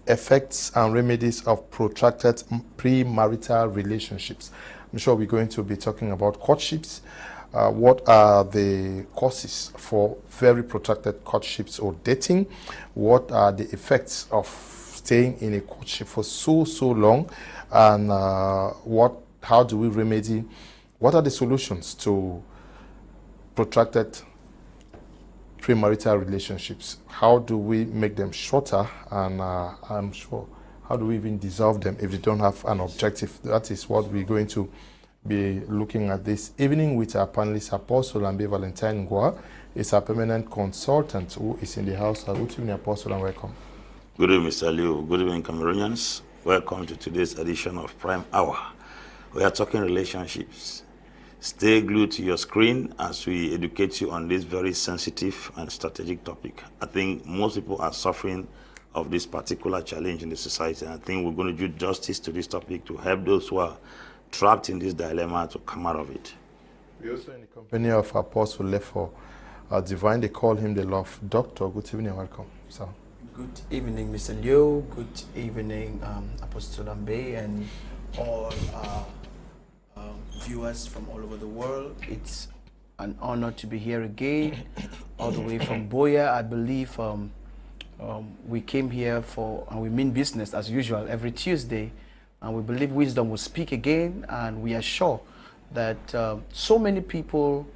effects and remedies of protracted premarital relationships. I'm sure we're going to be talking about courtships. What are the causes for very protracted courtships or dating? What are the effects of staying in a courtship for so long? And how do we remedy? What are the solutions to protracted premarital relationships? How do we make them shorter? And I'm sure, how do we even dissolve them if they don't have an objective? That is what we're going to be looking at this evening with our panelists. Apostle Ambe Valentine is a permanent consultant who is in the house. Good evening, Apostle, and welcome. Good evening, Mr. Liu. Good evening, Cameroonians. Welcome to today's edition of Prime Hour. We are talking relationships. Stay glued to your screen as we educate you on this very sensitive and strategic topic. I think most people are suffering of this particular challenge in the society, and I think we're going to do justice to this topic to help those who are trapped in this dilemma to come out of it. We're also in the company of Apostle Lefo, Divine, they call him the Love Doctor. Good evening and welcome, sir. Good evening, Mr. Liu. Good evening, Apostle Ambe, and all viewers from all over the world. It's an honor to be here again, all the way from Boya. I believe we came here and we mean business as usual every Tuesday, and we believe wisdom will speak again, and we are sure that so many people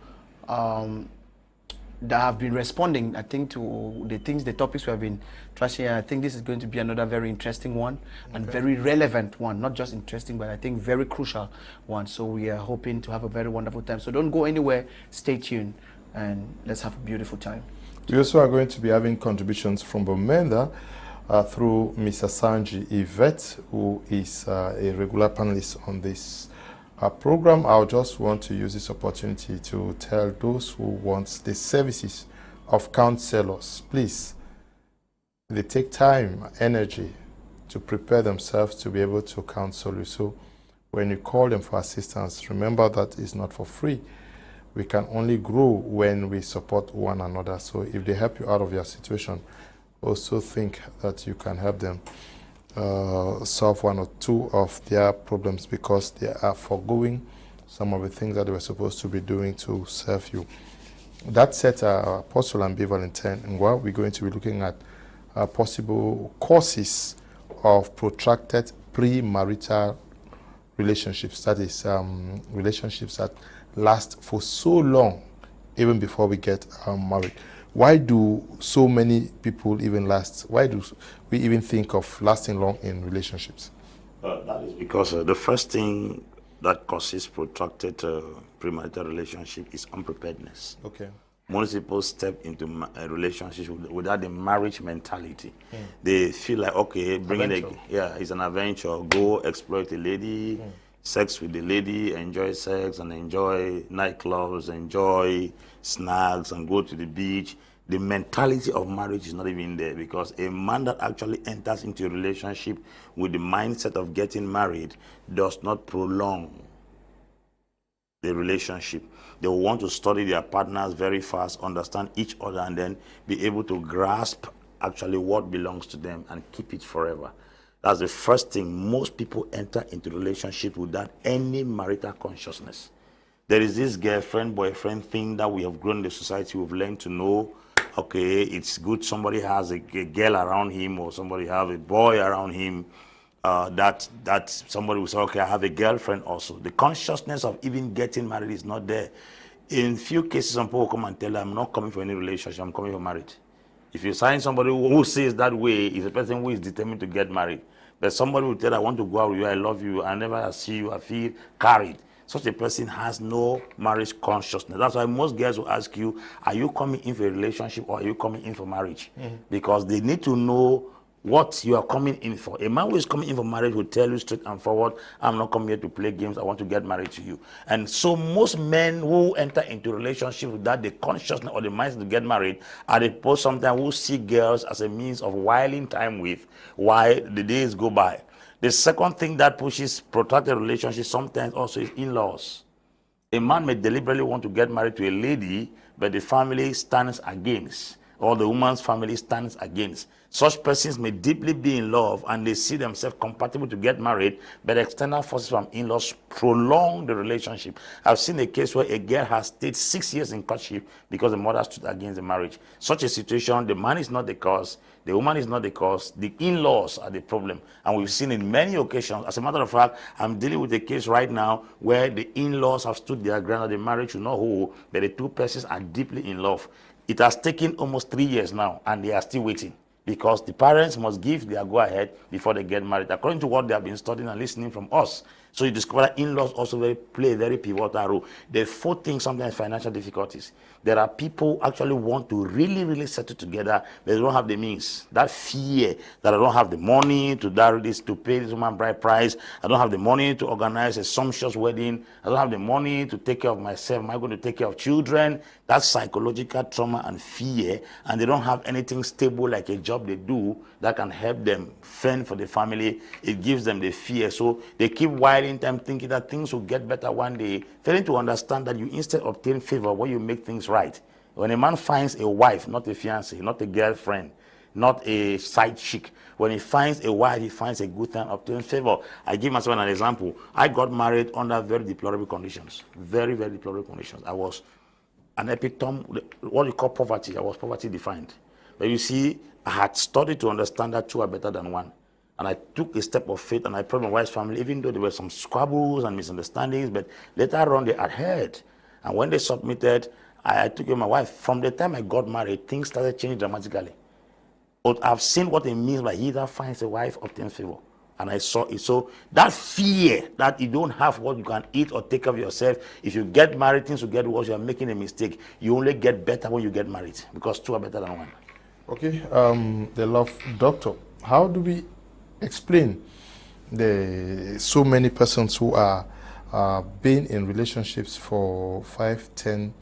that have been responding, I think, to the topics we have been trashing. I think this is going to be another very interesting one, and very relevant one. Not just interesting, but I think very crucial one. So we are hoping to have a very wonderful time. So don't go anywhere. Stay tuned, and let's have a beautiful time. We also are going to be having contributions from Bomenda through Ms. Asanji Yvette, who is a regular panelist on this program. I just want to use this opportunity to tell those who want the services of counselors, please, they take time, energy to prepare themselves to be able to counsel you. So when you call them for assistance, remember that it's not for free. We can only grow when we support one another. So if they help you out of your situation, also think that you can help them solve one or two of their problems, because they are foregoing some of the things that they were supposed to be doing to serve you. That said, Apostle Ambe Valentine, and we're going to be looking at possible causes of protracted premarital relationships. That is, relationships that last for so long, even before we get married. Why do so many people even last? Why do we even think of lasting long in relationships? That is because the first thing that causes protracted premarital relationship is unpreparedness. Okay. Most people step into a relationship without the marriage mentality. They feel like, okay, it's an adventure. Go exploit a lady, sex with the lady, enjoy sex and enjoy nightclubs, enjoy snacks and go to the beach. The mentality of marriage is not even there, because a man that actually enters into a relationship with the mindset of getting married does not prolong the relationship. They will want to study their partners very fast, understand each other, and then be able to grasp actually what belongs to them and keep it forever. That's the first thing. Most people enter into relationship without any marital consciousness. There is this girlfriend, boyfriend thing that we have grown in the society. We've learned to know, okay, it's good somebody has a girl around him, or somebody have a boy around him, that somebody will say, okay, I have a girlfriend also. The consciousness of even getting married is not there. In few cases, some people come and tell you, I'm not coming for any relationship, I'm coming for marriage. If you sign somebody who says that way, is a person who is determined to get married. But somebody will tell, I want to go out with you, I love you, I never see you, I feel carried. Such a person has no marriage consciousness. That's why most girls will ask you, are you coming in for a relationship or are you coming in for marriage? Because they need to know what you are coming in for. A man who is coming in for marriage will tell you straight and forward, I'm not coming here to play games, I want to get married to you. And so most men who enter into a relationship without the consciousness or the mindset to get married are the people sometimes who see girls as a means of whiling time with while the days go by. The second thing that pushes protracted relationships sometimes also is in-laws. A man may deliberately want to get married to a lady, but the family stands against. or the woman's family stands against. Such persons may deeply be in love and they see themselves compatible to get married, but external forces from in-laws prolong the relationship. I've seen a case where a girl has stayed 6 years in courtship because the mother stood against the marriage. Such a situation, the man is not the cause, the woman is not the cause, the in-laws are the problem. And we've seen in many occasions. As a matter of fact, I'm dealing with a case right now where the in-laws have stood their ground that the marriage should not hold, but the two persons are deeply in love. It has taken almost 3 years now, and they are still waiting, because the parents must give their go-ahead before they get married, according to what they have been studying and listening from us. So you discover that in-laws also play a very pivotal role. The fourth thing, sometimes financial difficulties. There are people actually want to really settle together, but they don't have the means. That fear that I don't have the money to dowry this, to pay this woman bride price, I don't have the money to organize a sumptuous wedding, I don't have the money to take care of myself, am I going to take care of children? That's psychological trauma and fear, and they don't have anything stable like a job they do that can help them fend for the family. It gives them the fear, so they keep wilding time thinking that things will get better one day, failing to understand that you instead obtain favor when you make things right. When a man finds a wife, not a fiancé, not a girlfriend, not a side chick, when he finds a wife, he finds a good time, obtains favor. I give myself an example. I got married under very deplorable conditions, very deplorable conditions. I was an epitome, what you call poverty. I was poverty defined. But you see, I had studied to understand that two are better than one. And I took a step of faith and I prayed my wife's family, even though there were some squabbles and misunderstandings, but later on they adhered. And when they submitted, I took care of my wife. From the time I got married, things started changing dramatically. But I've seen what it means by he that finds a wife obtains favor. And I saw it. So that fear that you don't have what you can eat or take care of yourself, if you get married, things will get worse, you are making a mistake. You only get better when you get married, because two are better than one. Okay, the love doctor, how do we explain the so many persons who are been in relationships for 5, 10,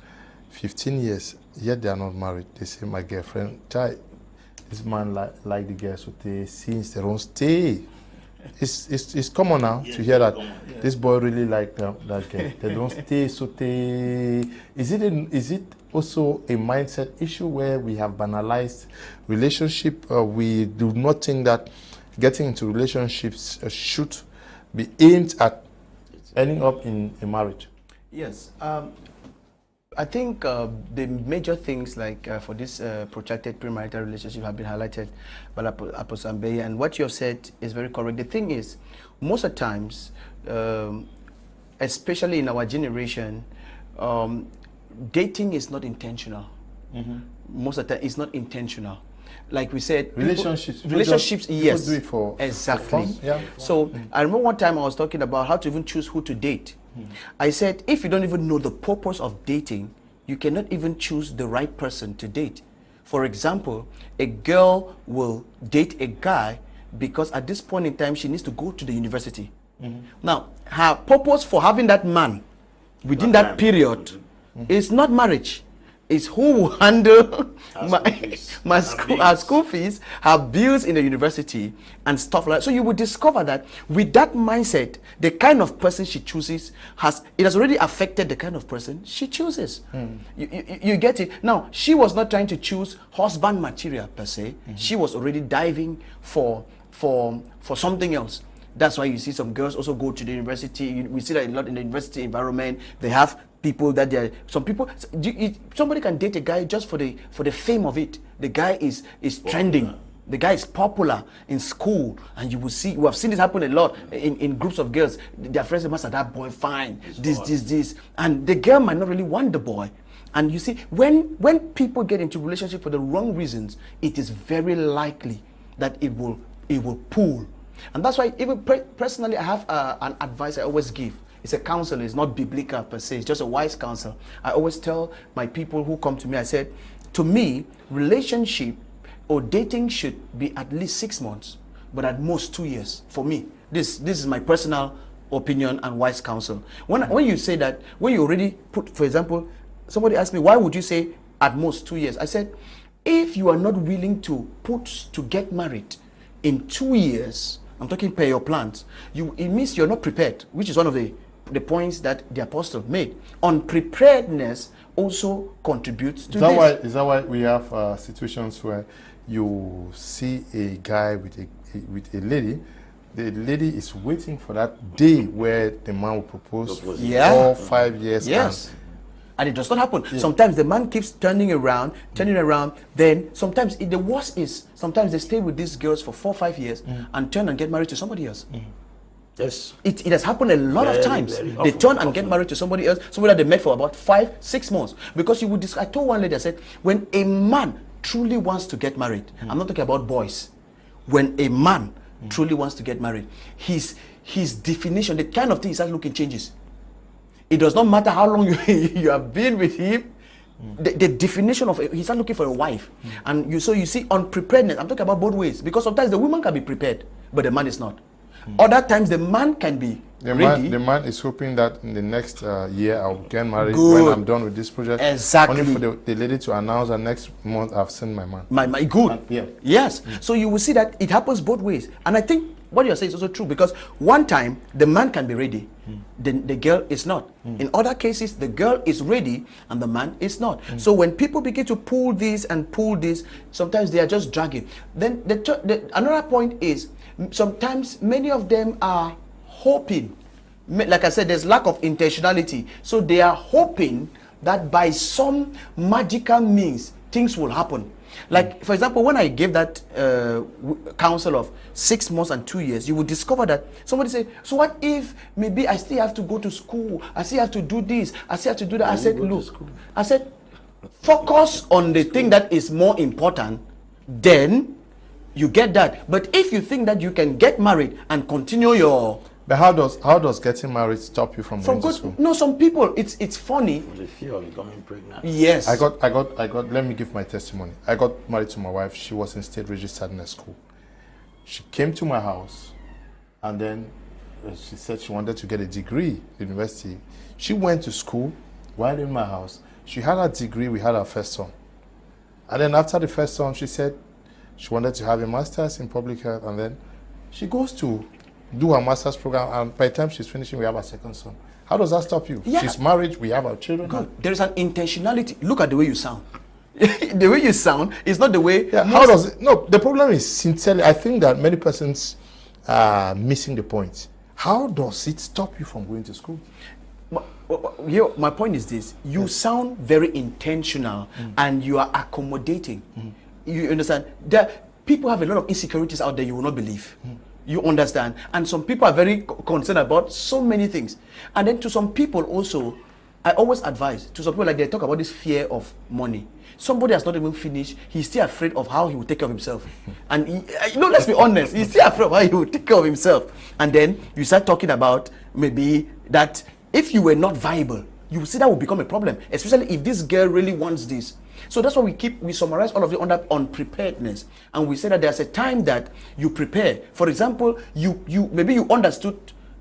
15 years, yet they are not married? They say, my girlfriend, this man like the girl, so they since they don't stay. It's common now to hear that this boy really like that girl. They don't stay, so they. Is it also a mindset issue where we have banalized relationship? We do not think that getting into relationships should be aimed at ending up in a marriage. Yes. I think the major things like for this protracted premarital relationship have been highlighted by Apostle Ambe, and what you have said is very correct. The thing is, most of the times, especially in our generation, dating is not intentional. Most of the time, it's not intentional. Like we said, relationships, yes, do it for exactly. For fun. Yeah. So I remember one time I was talking about how to even choose who to date. I said, if you don't even know the purpose of dating, you cannot even choose the right person to date. For example, a girl will date a guy because at this point in time, she needs to go to the university. Now, her purpose for having that man within that period is not marriage. Is who will handle her school fees, her bills in the university, and stuff like that. So you will discover that with that mindset, the kind of person she chooses has already affected the kind of person she chooses. You get it? Now, she was not trying to choose husband material per se. She was already diving for something else. That's why you see some girls also go to the university. We see that a lot in the university environment. They have people that they're, some people, somebody can date a guy just for the fame of it. The guy is trending. The guy is popular in school, and you will see, we have seen this happen a lot in groups of girls. Their friends say, "Master, that boy fine, this," and the girl might not really want the boy. And you see, when people get into relationship for the wrong reasons, it is very likely that it will pull. And that's why, even personally, I have an advice I always give. It's a counsel. It's not biblical per se. It's just a wise counsel. I always tell my people who come to me, I said, to me, relationship or dating should be at least 6 months, but at most 2 years. For me, this is my personal opinion and wise counsel. When you say that, when you already put, for example, somebody asked me, why would you say at most 2 years? I said, if you are not willing to get married in 2 years, I'm talking per your plans, it means you're not prepared, which is one of the the points that the apostle made. Unpreparedness also contributes to this. Is that why we have situations where you see a guy with a lady, the lady is waiting for that day where the man will propose. 4 or 5 years. Yes. And it does not happen. Yeah. Sometimes the man keeps turning around. Then sometimes the worst is sometimes they stay with these girls for 4 or 5 years and turn and get married to somebody else. Yes. It has happened a lot of times. They turn and get married to somebody else, somebody that they met for about 5, 6 months. Because you would I told one lady, I said, when a man truly wants to get married, I'm not talking about boys. When a man truly wants to get married, his definition, the kind of thing he starts looking changes. It does not matter how long you have been with him. The definition of he starts looking for a wife, and you see unpreparedness. I'm talking about both ways, because sometimes the woman can be prepared, but the man is not. Other times the man can be ready. The man is hoping that in the next year I'll get married when I'm done with this project. Exactly. Only for the lady to announce that next month I've seen my man. My good. Yeah. Yes. So you will see that it happens both ways, and I think what you're saying is also true, because one time the man can be ready, then the girl is not. In other cases, the girl is ready and the man is not. So when people begin to pull this and pull this, sometimes they are just dragging. Then another point is, sometimes many of them are hoping, like I said, there's lack of intentionality. So they are hoping that by some magical means, things will happen. Like, for example, when I gave that counsel of 6 months and 2 years, you will discover that somebody say, so what if maybe I still have to go to school, I still have to do this, I still have to do that. I said, look, I said, focus on the thing that is more important, then you get that. But if you think that you can get married and continue your... But how does getting married stop you from going to school? No, some people, it's funny. The fear of becoming pregnant. Yes. I got, let me give my testimony. I got married to my wife. She was in state registered nurse school. She came to my house, and then she said she wanted to get a degree at university. She went to school while in my house. She had her degree, we had our first son. And then after the first son, she said she wanted to have a master's in public health, and then she goes to do her master's program, and by the time she's finishing, we have our second son. How does that stop you? Yeah. She's married, we have our children. Good. There is an intentionality. Look at the way you sound. The way you sound is not the way... Yeah, how does it... No, the problem is, sincerely, I think that many persons are missing the point. How does it stop you from going to school? My point is this. You sound very intentional and you are accommodating. You understand? People have a lot of insecurities out there you will not believe. You understand? And some people are very concerned about so many things. And then to some people also, I always advise, to some people, like they talk about this fear of money. Somebody has not even finished, he's still afraid of how he will take care of himself. And let's be honest, he's still afraid of how he will take care of himself. And then you start talking about maybe that if you were not viable, you will see that will become a problem, especially if this girl really wants this. So that's why we summarize all of it under unpreparedness, and we say that there's a time that you prepare. For example, maybe you understood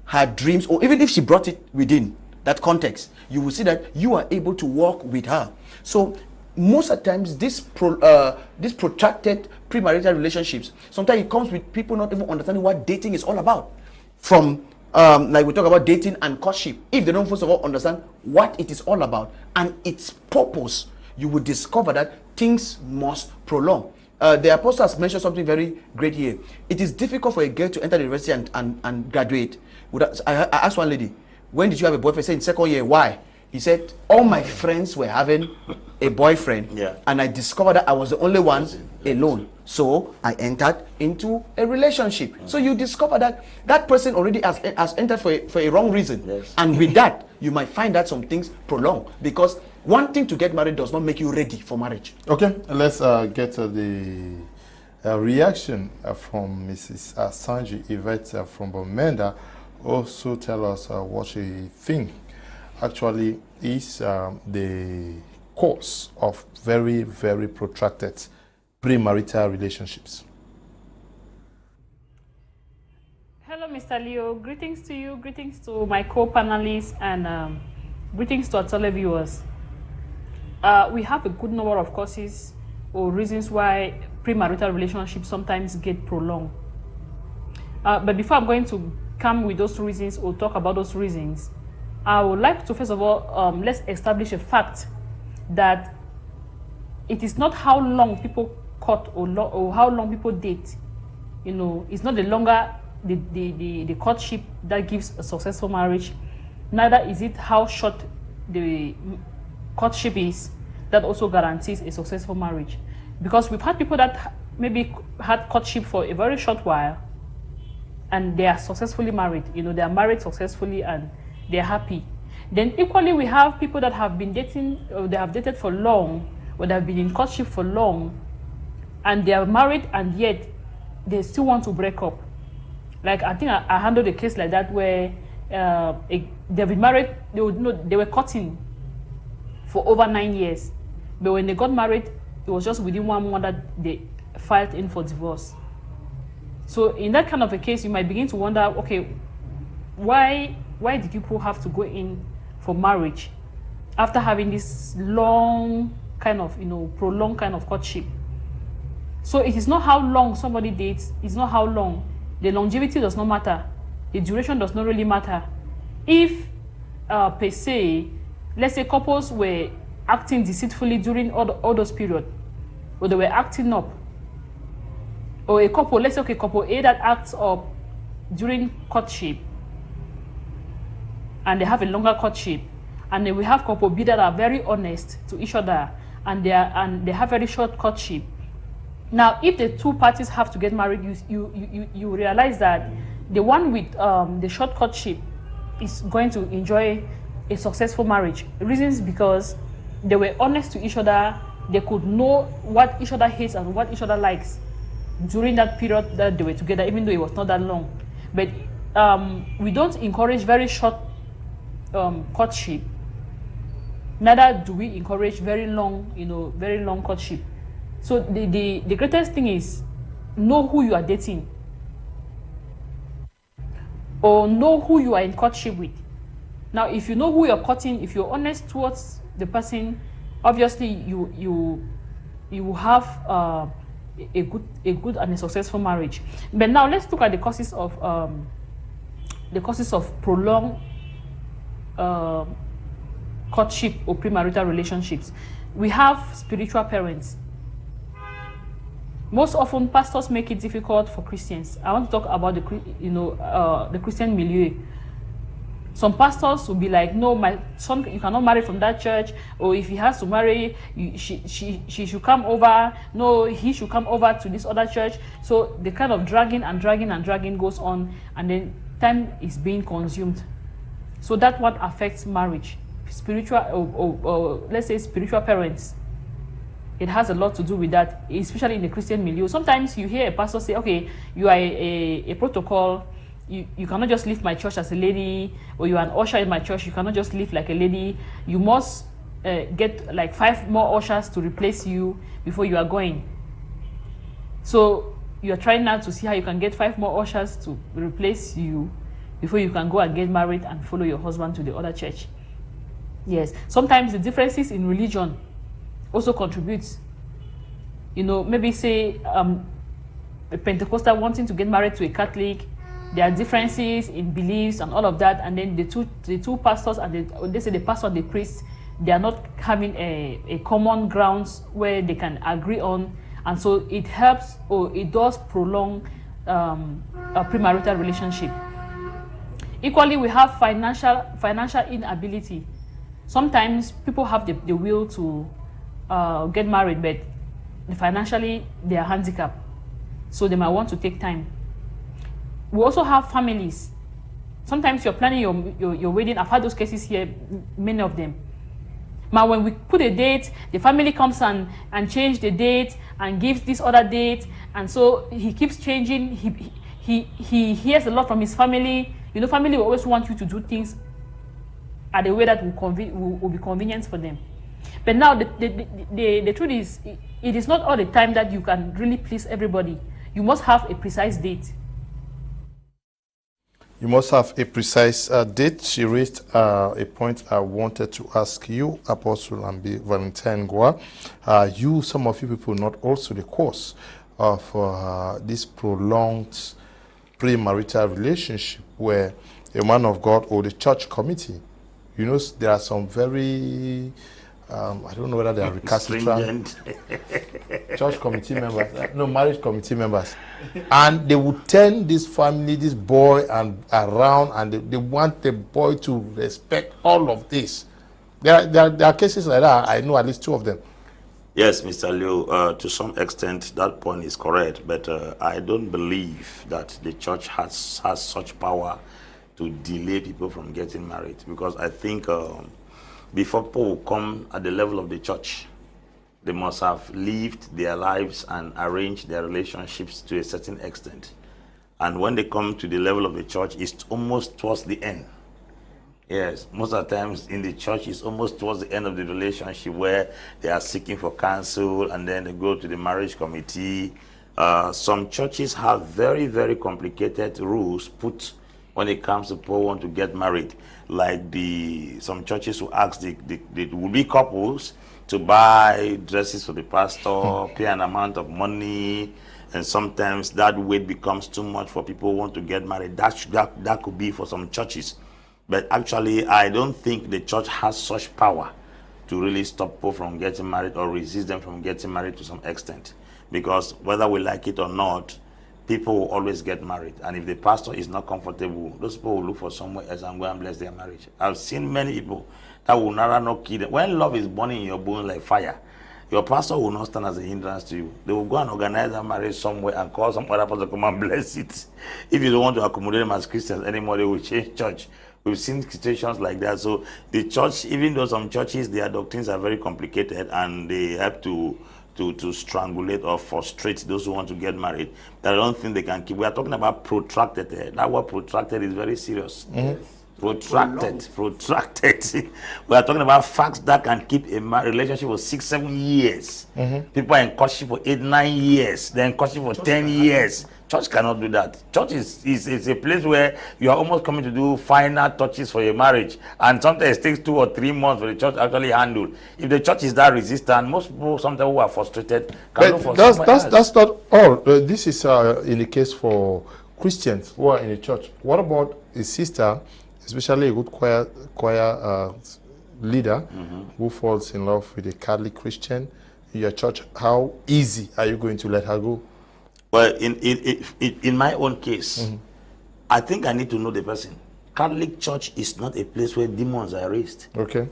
her dreams, or even if she brought it within that context, you will see that you are able to walk with her. So most of the times, this protracted premarital relationships, sometimes it comes with people not even understanding what dating is all about. From like we talk about dating and courtship, if they don't first of all understand what it is all about and its purpose, you will discover that things must prolong. The apostle has mentioned something very great here. It is difficult for a girl to enter the university and graduate. I asked one lady, when did you have a boyfriend? She said, in second year. Why? He said, all my friends were having a boyfriend, and I discovered that I was the only one alone. So I entered into a relationship. So you discover that that person already has entered for a wrong reason. Yes. And with that, you might find that some things prolong, because wanting to get married does not make you ready for marriage. Okay, let's get the reaction from Mrs. Asanji, Yvette from Bomenda. Also tell us what she thinks actually is the cause of very, very protracted premarital relationships. Hello, Mr. Leo. Greetings to you, greetings to my co-panelists, and greetings to our televiewers. We have a good number of causes or reasons why premarital relationships sometimes get prolonged. But before I'm going to come with those reasons or talk about those reasons, I would like to first of all, let's establish a fact that it is not how long people court or how long people date. You know, it's not the longer the courtship that gives a successful marriage. Neither is it how short the courtship is that also guarantees a successful marriage. Because we've had people that maybe had courtship for a very short while and they are successfully married. You know, they are married successfully and they're happy. Then equally we have people that have been dating, or they have dated for long, or they have been in courtship for long, and they are married and yet they still want to break up. Like I think I handled a case like that where they've been married, they were courting for over 9 years, but when they got married, it was just within 1 month that they filed in for divorce. So in that kind of a case, you might begin to wonder, okay, why did people have to go in for marriage after having this long kind of, prolonged kind of courtship? So it is not how long somebody dates, it's not how long. The longevity does not matter. The duration does not really matter. If, per se, let's say couples were acting deceitfully during all those periods, or they were acting up, or a couple, let's say, okay, couple A that acts up during courtship, and they have a longer courtship, and then we have couple B that are very honest to each other, and they have very short courtship. Now, if the two parties have to get married, you realize that the one with the short courtship is going to enjoy a successful marriage. The reason is because they were honest to each other. They could know what each other hates and what each other likes during that period that they were together, even though it was not that long. But we don't encourage very short courtship. Neither do we encourage very long courtship. So the greatest thing is know who you are dating, or know who you are in courtship with. Now, if you know who you're courting, if you're honest towards the person, obviously you will have a good and a successful marriage. But now let's look at the causes of prolonged courtship or premarital relationships. We have spiritual parents. Most often, pastors make it difficult for Christians. I want to talk about the Christian milieu. Some pastors will be like, no, my son, you cannot marry from that church, or if he has to marry, she should come over. No, he should come over to this other church. So the kind of dragging goes on, and then time is being consumed. So that what affects marriage. Spiritual, or let's say spiritual parents. It has a lot to do with that, especially in the Christian milieu. Sometimes you hear a pastor say, okay, you are a protocol. You cannot just leave my church as a lady, or you are an usher in my church. You cannot just live like a lady. You must get like 5 more ushers to replace you before you are going. So you are trying now to see how you can get 5 more ushers to replace you before you can go and get married and follow your husband to the other church. Yes, sometimes the differences in religion also contributes. Maybe say a Pentecostal wanting to get married to a Catholic. There are differences in beliefs and all of that, and then the two pastors and they say the pastor and the priest, they are not having a common grounds where they can agree on, and so it helps, or it does prolong a premarital relationship. Equally, we have financial inability. Sometimes people have the will to get married, but financially they are handicapped, so they might want to take time. We also have families. Sometimes you're planning your wedding. I've had those cases here, many of them. Now, when we put a date, the family comes and change the date and gives this other date, and so he keeps changing. He hears a lot from his family. Family will always want you to do things at a way that will be convenient for them. But now the truth is, it is not all the time that you can really please everybody. You must have a precise date. You must have a precise date. She raised a point I wanted to ask you, Apostle Ambe, Valentine Gwa. Some of you people, not also the cause of this prolonged premarital relationship where a man of God or the church committee you know, there are some very, I don't know whether they are recalcitrant church committee members, no, marriage committee members, and they would turn this family, this boy, and around, and they want the boy to respect all of this. There are cases like that. I know at least 2 of them. Yes, Mr. Leo, to some extent, that point is correct, but I don't believe that the church has such power to delay people from getting married, because I think before people come at the level of the church, they must have lived their lives and arranged their relationships to a certain extent. And when they come to the level of the church, it's almost towards the end. Yes, most of the times in the church, it's almost towards the end of the relationship where they are seeking for counsel, and then they go to the marriage committee. Some churches have very, very complicated rules put when it comes to people who want to get married. Like some churches will ask the would-be couples to buy dresses for the pastor, pay an amount of money, and sometimes that weight becomes too much for people who want to get married. That could be for some churches. But actually, I don't think the church has such power to really stop people from getting married or resist them from getting married to some extent. Because whether we like it or not, people will always get married. And if the pastor is not comfortable, those people will look for somewhere else and go and bless their marriage. I've seen many people that will never not kill them. When love is burning in your bones like fire, your pastor will not stand as a hindrance to you. They will go and organize a marriage somewhere and call some other pastor to come and bless it. If you don't want to accommodate them as Christians anymore, they will change church. We've seen situations like that. So the church, even though some churches, their doctrines are very complicated and they have to strangulate or frustrate those who want to get married, that I don't think they can keep. We are talking about protracted. That word protracted is very serious. Protracted. We are talking about facts that can keep a relationship for 6-7 years. People are in courtship for 8-9 years. They're in courtship for 10 years. Church cannot do that. Church is a place where you are almost coming to do final touches for your marriage, and sometimes it takes 2 or 3 months for the church to actually handle. If the church is that resistant, most people sometimes who are frustrated can look for that's not all. This is in the case for Christians who are in the church. What about a sister, especially a good choir leader, who falls in love with a Catholic Christian in your church? How easy are you going to let her go? Well, in my own case, I think I need to know the person. Catholic Church is not a place where demons are raised. Okay.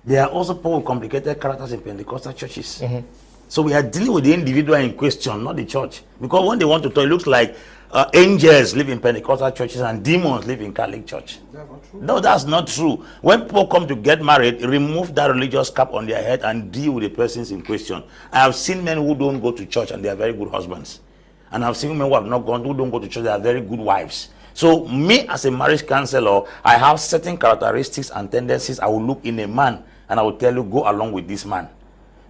There are also people with complicated characters in Pentecostal churches. So we are dealing with the individual in question, not the church. Because when they want to talk, it looks like angels live in Pentecostal churches and demons live in Catholic church. No, that's not true. When people come to get married, remove that religious cap on their head and deal with the persons in question. I have seen men who don't go to church and they are very good husbands. And I've seen women who don't go to church, they are very good wives. So me as a marriage counselor, I have certain characteristics and tendencies I will look in a man and I will tell you, go along with this man.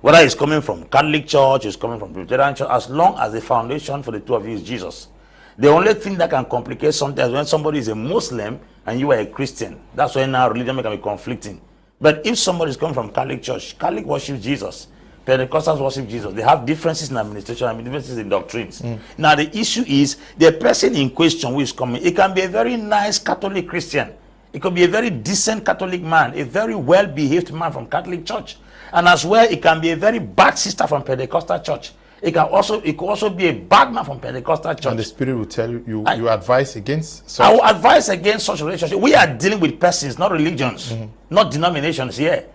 Whether it's coming from Catholic church, it's coming from Presbyterian church, as long as the foundation for the two of you is Jesus. The only thing that can complicate sometimes when somebody is a Muslim and you are a Christian. That's why now religion can be conflicting. But if somebody is coming from Catholic church, Catholic worships Jesus, Pentecostals worship Jesus. They have differences in administration and differences in doctrines. Now the issue is the person in question who is coming. It can be a very nice Catholic Christian. It could be a very decent Catholic man, a very well-behaved man from Catholic church. And as well, it can be a very bad sister from Pentecostal church. It could also be a bad man from Pentecostal church. And the Spirit will tell you, you advise against such. I will advise against such relationship. We are dealing with persons, not religions, not denominations here.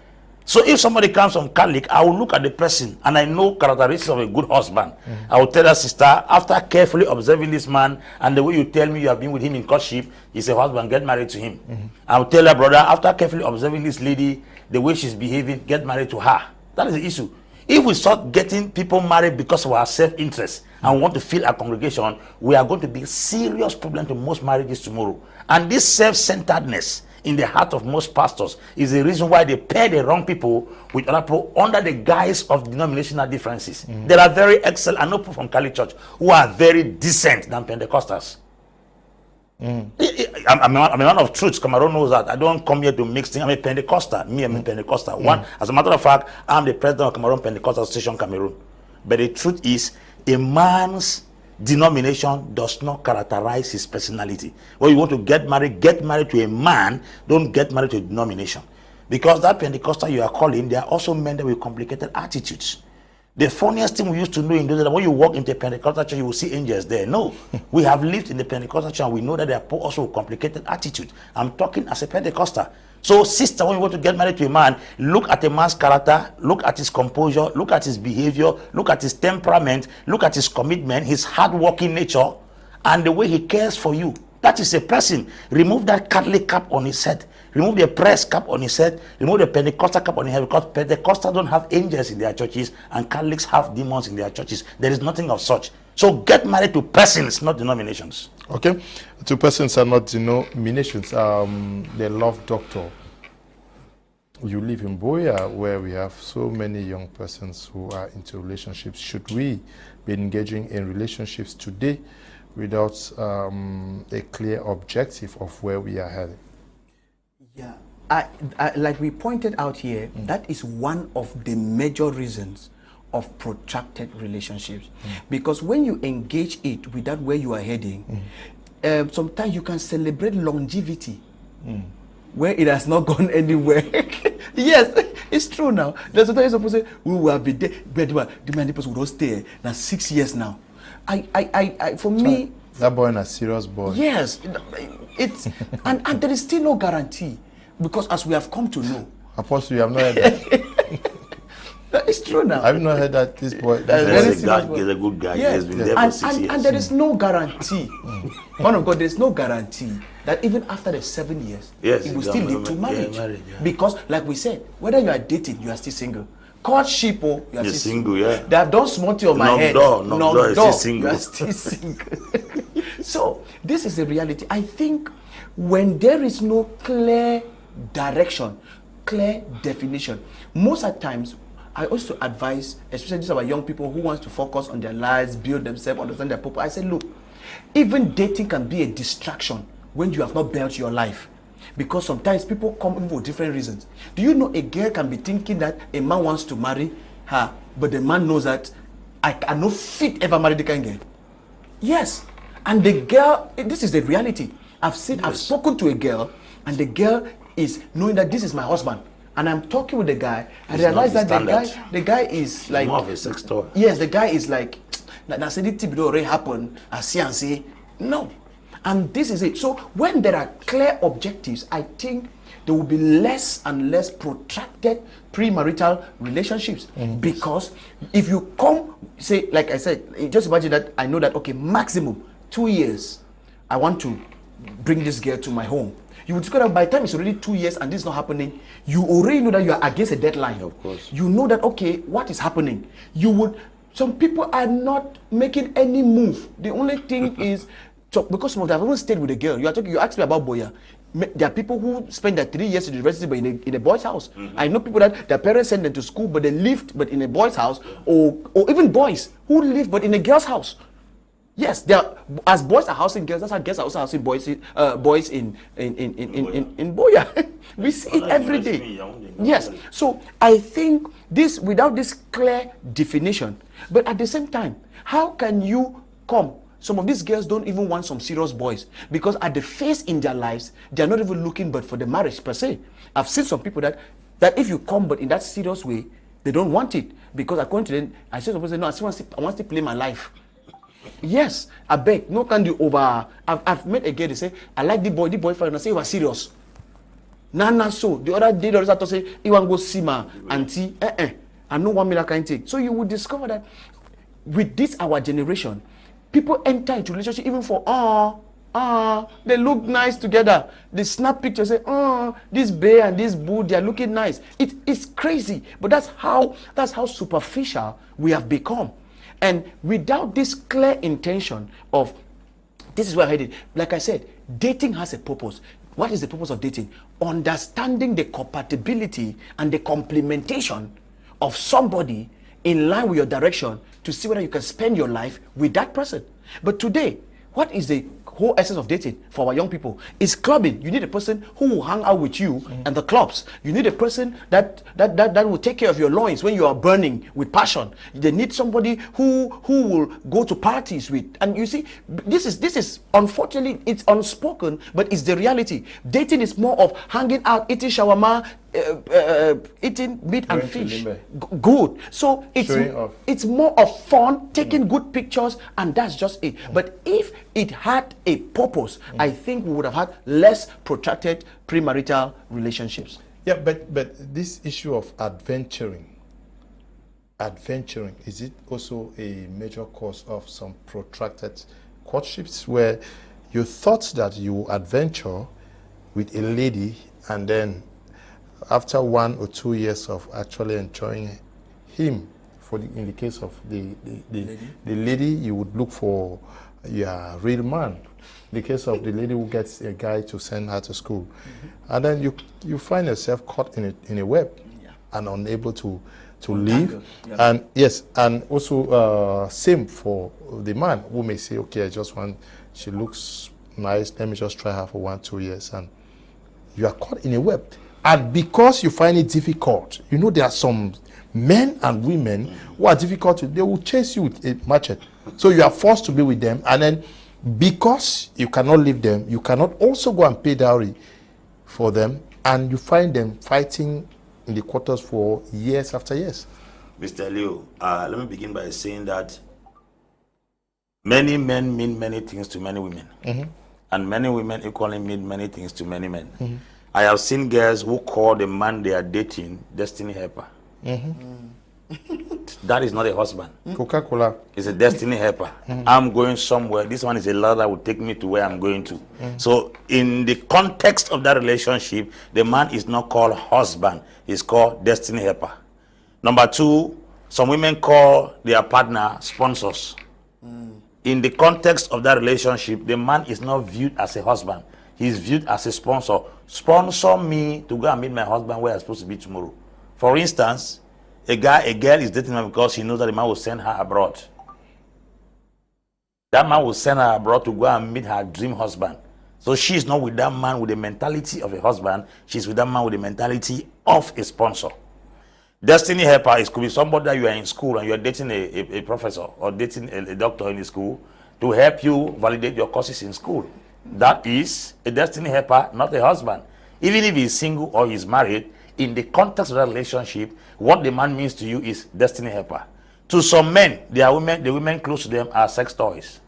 So if somebody comes from Catholic, I will look at the person and I know characteristics of a good husband. I will tell that sister, after carefully observing this man and the way you tell me you have been with him in courtship, he's a husband, get married to him. I will tell her brother, after carefully observing this lady, the way she's behaving, get married to her. That is the issue. If we start getting people married because of our self-interest and want to fill our congregation, we are going to be a serious problem to most marriages tomorrow. And this self-centeredness in the heart of most pastors is the reason why they pair the wrong people with other people under the guise of denominational differences. There are very excellent, I know people from Catholic Church who are very decent than Pentecostals. I'm a man of truth. Cameroon knows that. I don't come here to mix things. I'm a Pentecostal. I'm a Pentecostal. One, as a matter of fact, I'm the president of Cameroon Pentecostal Station Cameroon. But the truth is, a man's denomination does not characterize his personality. When you want to get married to a man, don't get married to a denomination. Because that Pentecostal you are calling, they are also men with complicated attitudes. The funniest thing we used to know in those days, when you walk into a Pentecostal church, you will see angels there. No, we have lived in the Pentecostal church and we know that they are also complicated attitude. I'm talking as a Pentecostal. So, sister, when you want to get married to a man, look at a man's character, look at his composure, look at his behavior, look at his temperament, look at his commitment, his hard-working nature, and the way he cares for you. That is a person. Remove that Catholic cap on his head. Remove the press cap on his head. Remove the Pentecostal cap on his head, because Pentecostals don't have angels in their churches and Catholics have demons in their churches. There is nothing of such. So get married to persons, not denominations. Okay, to persons and not denominations. The love doctor. You live in Boya, where we have so many young persons who are into relationships. Should we be engaging in relationships today without a clear objective of where we are heading? Yeah, like we pointed out here, that is one of the major reasons of protracted relationships. Because when you engage it without where you are heading, sometimes you can celebrate longevity where it has not gone anywhere. Yes, it's true now. There's sometimes you're supposed to say, we will be there, but the many people will stay now 6 years now. For me, that boy is a serious boy. Yes, it's and there is still no guarantee, because as we have come to know. Apostle, you have not heard that. It's true now. I've not heard that this boy. He's a good guy. Yeah. He has been there for 6 years. And there is no guarantee. Man of God, there is no guarantee that even after the 7 years, it will still lead to marriage. Because, like we said, whether you are dating, you are still single. Courtship, you are still single. Yeah. They have done small on my head. No, still single. You are still single. So this is the reality. I think when there is no clear direction, clear definition, most of the times I also advise, especially these our young people who want to focus on their lives, build themselves, understand their purpose. I say, look, even dating can be a distraction when you have not built your life. Because sometimes people come in for different reasons. Do you know a girl can be thinking that a man wants to marry her, but the man knows that I cannot fit ever marry the kind of girl? Yes. And the girl, this is the reality. I've spoken to a girl, and the girl is knowing that this is my husband. And I'm talking with the guy. I realize that the guy is like more of a sex toy. Yes, the guy is like that's anything already happened. I see and say no. And this is it. So when there are clear objectives, I think there will be less and less protracted premarital relationships. Because if you come, say, like I said, just imagine that I know that, okay, maximum 2 years, I want to bring this girl to my home. You would discover that by the time it's already 2 years and this is not happening, you already know that you are against a deadline. Of course. You know that, okay, what is happening? Some people are not making any move. The only thing is, so because some of them haven't stayed with a girl. You asked me about Boya. There are people who spend their 3 years in the university but in a boy's house. I know people that their parents send them to school but they lived but in a boy's house, or even boys who live but in a girl's house. Yes, as boys are housing girls, that's how girls are also housing boys in Boya. We see it every day. Yes. So I think this, without this clear definition, but at the same time, how can you come? Some of these girls don't even want some serious boys, because at the phase in their lives, they're not even looking but for the marriage per se. I've seen some people that if you come but in that serious way, they don't want it, because according to them, I see some people say, no, I want to play my life. Yes, I beg, no can do over. I've met a girl, they say, I like the boyfriend, I say, you are serious. Nah, so the other day, the other to say, you want to go see my auntie, I know 1 million kind take. So you will discover that with this, our generation, people enter into relationship even for, they look nice together. They snap pictures, say, this bear and this bull, they are looking nice. It's crazy, but that's how superficial we have become. And without this clear intention of, this is where I headed. Like I said, dating has a purpose. What is the purpose of dating? Understanding the compatibility and the complementation of somebody in line with your direction to see whether you can spend your life with that person. But today, what is the whole essence of dating for our young people is clubbing. You need a person who will hang out with you and the clubs. You need a person that will take care of your loins when you are burning with passion. They need somebody who will go to parties with. And you see, this is unfortunately, it's unspoken, but it's the reality. Dating is more of hanging out, eating shawarma, eating meat and fish. Good. So it's more of fun, taking good pictures, and that's just it. But if it had a purpose, I think we would have had less protracted premarital relationships. Yeah, but this issue of adventuring, is it also a major cause of some protracted courtships where you thought that you adventure with a lady, and then after 1 or 2 years of actually enjoying him, in the case of the lady, you would look for your real man. In the case of the lady who gets a guy to send her to school, and then you find yourself caught in a web and unable to leave. And yes, and also same for the man who may say, okay, she looks nice, let me just try her for 1 or 2 years, and you are caught in a web. And because you find it difficult, you know, there are some men and women who are difficult they will chase you with a machete. So you are forced to be with them, and then because you cannot leave them, you cannot also go and pay dowry for them, and you find them fighting in the quarters for years after years. Mr. Leo, let me begin by saying that many men mean many things to many women, and many women equally mean many things to many men. I have seen girls who call the man they are dating destiny helper. That is not a husband. Coca-Cola. It's a destiny helper. I'm going somewhere. This one is a ladder that will take me to where I'm going to. So in the context of that relationship, the man is not called husband. He's called destiny helper. Number 2, some women call their partner sponsors. In the context of that relationship, the man is not viewed as a husband. He's viewed as a sponsor. Sponsor me to go and meet my husband where I'm supposed to be tomorrow. For instance, a girl is dating him because she knows that the man will send her abroad. That man will send her abroad to go and meet her dream husband. So she's not with that man with the mentality of a husband. She's with that man with the mentality of a sponsor. Destiny helper could be somebody that you are in school and you are dating a professor or dating a doctor in the school to help you validate your courses in school. That is a destiny helper, not a husband. Even if he's single or he's married, in the context of that relationship, what the man means to you is destiny helper. To some men, the women close to them are sex toys.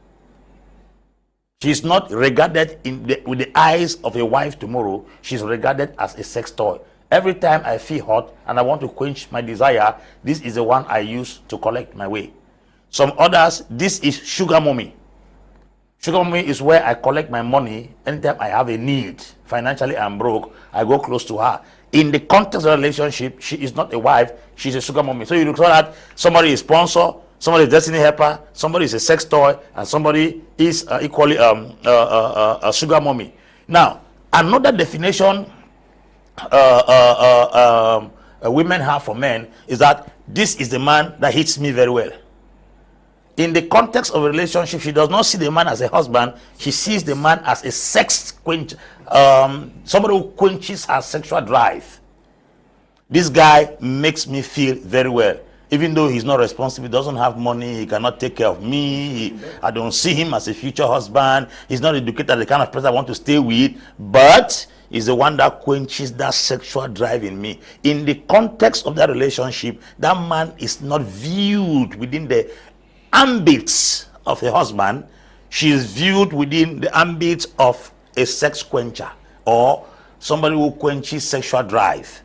She's not regarded with the eyes of a wife tomorrow. She's regarded as a sex toy. Every time I feel hot and I want to quench my desire, this is the one I use to collect my way. Some others, this is sugar mommy. Sugar mommy is where I collect my money anytime I have a need. Financially, I'm broke. I go close to her. In the context of the relationship, she is not a wife. She's a sugar mommy. So you look at somebody is sponsor, somebody is destiny helper, somebody is a sex toy, and somebody is equally a sugar mommy. Now, another definition women have for men is that this is the man that hits me very well. In the context of a relationship, she does not see the man as a husband. She sees the man as a sex quench, somebody who quenches her sexual drive. This guy makes me feel very well. Even though he's not responsible, he doesn't have money, he cannot take care of me, I don't see him as a future husband, he's not educated, the kind of person I want to stay with, but he's the one that quenches that sexual drive in me. In the context of that relationship, that man is not viewed within the ambits of a husband. She is viewed within the ambits of a sex quencher or somebody who quenches sexual drive.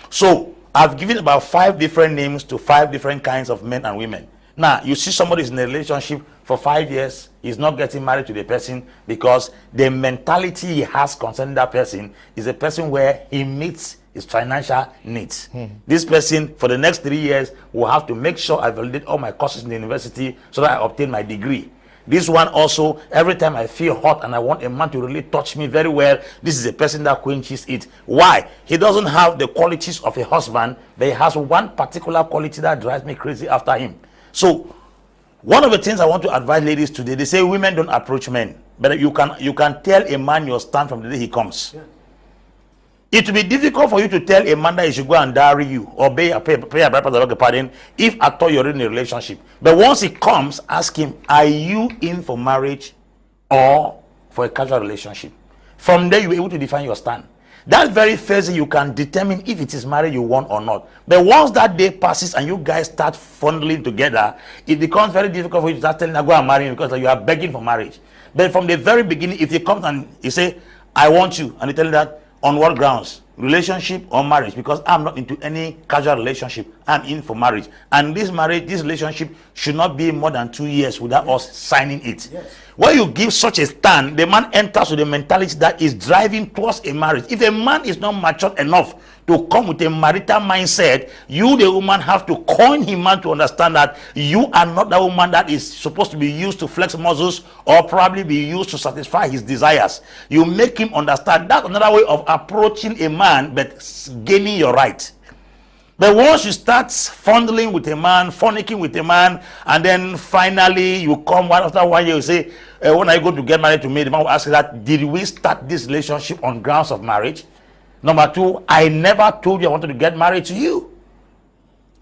So I've given about 5 different names to 5 different kinds of men and women. Now you see somebody is in a relationship for 5 years, he's not getting married to the person because the mentality he has concerning that person is a person where he meets his financial needs. This person for the next 3 years will have to make sure I validate all my courses in the university so that I obtain my degree. This one also, every time I feel hot and I want a man to really touch me very well, this is a person that quenches it. Why? He doesn't have the qualities of a husband, but he has one particular quality that drives me crazy after him. So one of the things I want to advise ladies today, they say women don't approach men. But you can tell a man your stand from the day he comes. Yeah. It will be difficult for you to tell a man that he should go and marry you or pay a bride pardon if at all you're in a relationship. But once he comes, ask him, are you in for marriage or for a casual relationship? From there, you're able to define your stand. That very first day, you can determine if it is marriage you want or not. But once that day passes and you guys start fondling together, it becomes very difficult for you to start telling him, go and marry him, because you are begging for marriage. But from the very beginning, if he comes and he say, I want you, and you tell him that, on what grounds? Relationship or marriage? Because I'm not into any casual relationship. I'm in for marriage. And this relationship should not be more than 2 years without us signing it. Yes. When you give such a stand, the man enters with a mentality that is driving towards a marriage. If a man is not mature enough to come with a marital mindset, you, the woman, have to coin him man to understand that you are not the woman that is supposed to be used to flex muscles or probably be used to satisfy his desires. You make him understand that's another way of approaching a man, but gaining your right. But once you start fondling with a man, fornicking with a man, and then finally you come one after 1 year, you say, when I go to get married to me, the man will ask you that, did we start this relationship on grounds of marriage? Number two, I never told you I wanted to get married to you.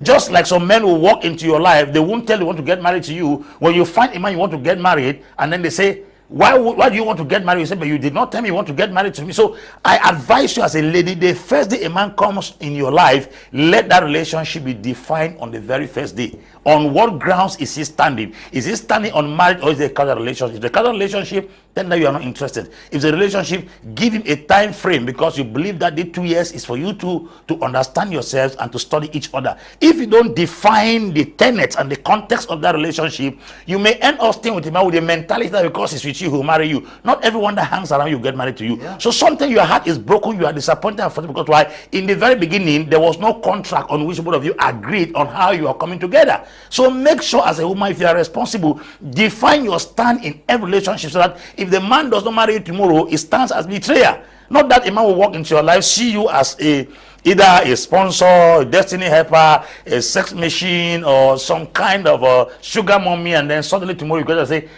Just like some men will walk into your life, they won't tell you they want to get married to you. When you find a man you want to get married, and then they say, why do you want to get married? You say, but you did not tell me you want to get married to me. So I advise you as a lady, the first day a man comes in your life, let that relationship be defined on the very first day. On what grounds is he standing? Is he standing on marriage or is it a casual relationship? If the casual relationship, then now you are not interested. If the relationship, give him a time frame, because you believe that the 2 years is for you to understand yourselves and to study each other. If you don't define the tenets and the context of that relationship, you may end up staying with a man with a mentality that because it's with you, he'll marry you. Not everyone that hangs around you get married to you. Yeah. So sometimes your heart is broken, you are disappointed and frustrated, because why? In the very beginning, there was no contract on which both of you agreed on how you are coming together. So make sure as a woman, if you are responsible, define your stand in every relationship, so that if the man does not marry you tomorrow, it stands as betrayal. Not that a man will walk into your life, see you as either a sponsor, a destiny helper, a sex machine, or some kind of a sugar mommy, and then suddenly tomorrow you go to say,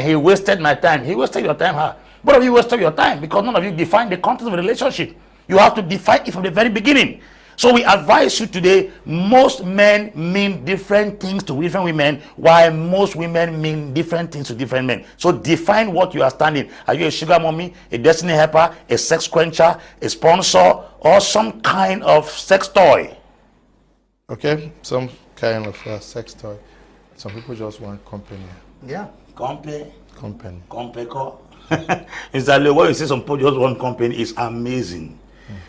he wasted my time. He wasted your time. Huh? Both of you wasted your time because none of you defined the content of the relationship. You have to define it from the very beginning. So we advise you today, most men mean different things to different women, while most women mean different things to different men. So define what you are standing. Are you a sugar mommy, a destiny helper, a sex quencher, a sponsor, or some kind of sex toy? Okay, some kind of sex toy. Some people just want company. Yeah, company. It's that when you say some people just want company, is amazing.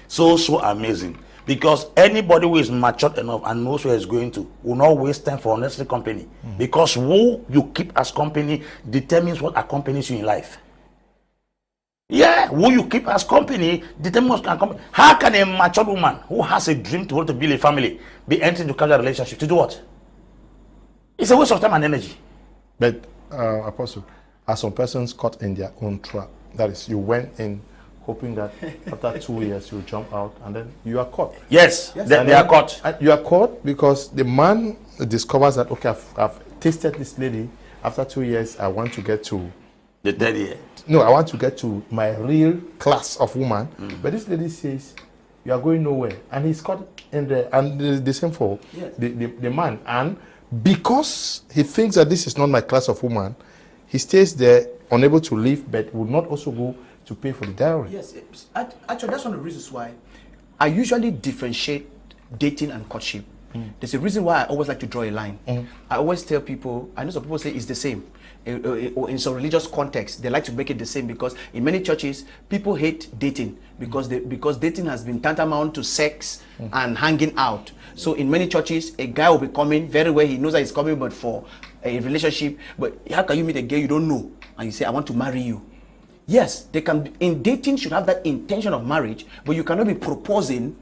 So amazing. Because anybody who is matured enough and knows where he's going to will not waste time for unnecessary company. Because who you keep as company determines what accompanies you in life. Yeah, who you keep as company determines what accompanies. How can a matured woman who has a dream to want to build a family be entering into casual relationship to do what? It's a waste of time and energy. But Apostle, are some persons caught in their own trap? That is, you went in hoping that after 2 years you jump out, and then you are caught. Yes, they are caught. You are caught because the man discovers that, okay, I've tasted this lady. After 2 years, I want to get to the third year. No, I want to get to my real class of woman. But this lady says, you are going nowhere. And he's caught in there. And the same for the man. And because he thinks that this is not my class of woman, he stays there, unable to leave, but will not also go to pay for the dowry. Yes, actually, that's one of the reasons why I usually differentiate dating and courtship. There's a reason why I always like to draw a line. I always tell people, I know some people say it's the same. In some religious context, they like to make it the same, because in many churches, people hate dating because dating has been tantamount to sex and hanging out. So in many churches, a guy will be coming very well. He knows that he's coming, but for a relationship. But how can you meet a girl you don't know and you say, I want to marry you? Yes, they can. In dating, should have that intention of marriage, but you cannot be proposing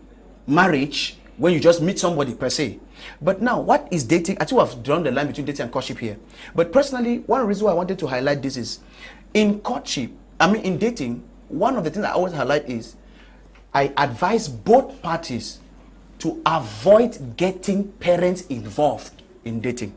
marriage when you just meet somebody per se. But now, what is dating? I think I've drawn the line between dating and courtship here. But personally, one reason why I wanted to highlight this is, in courtship, in dating, one of the things I always highlight is, I advise both parties to avoid getting parents involved in dating.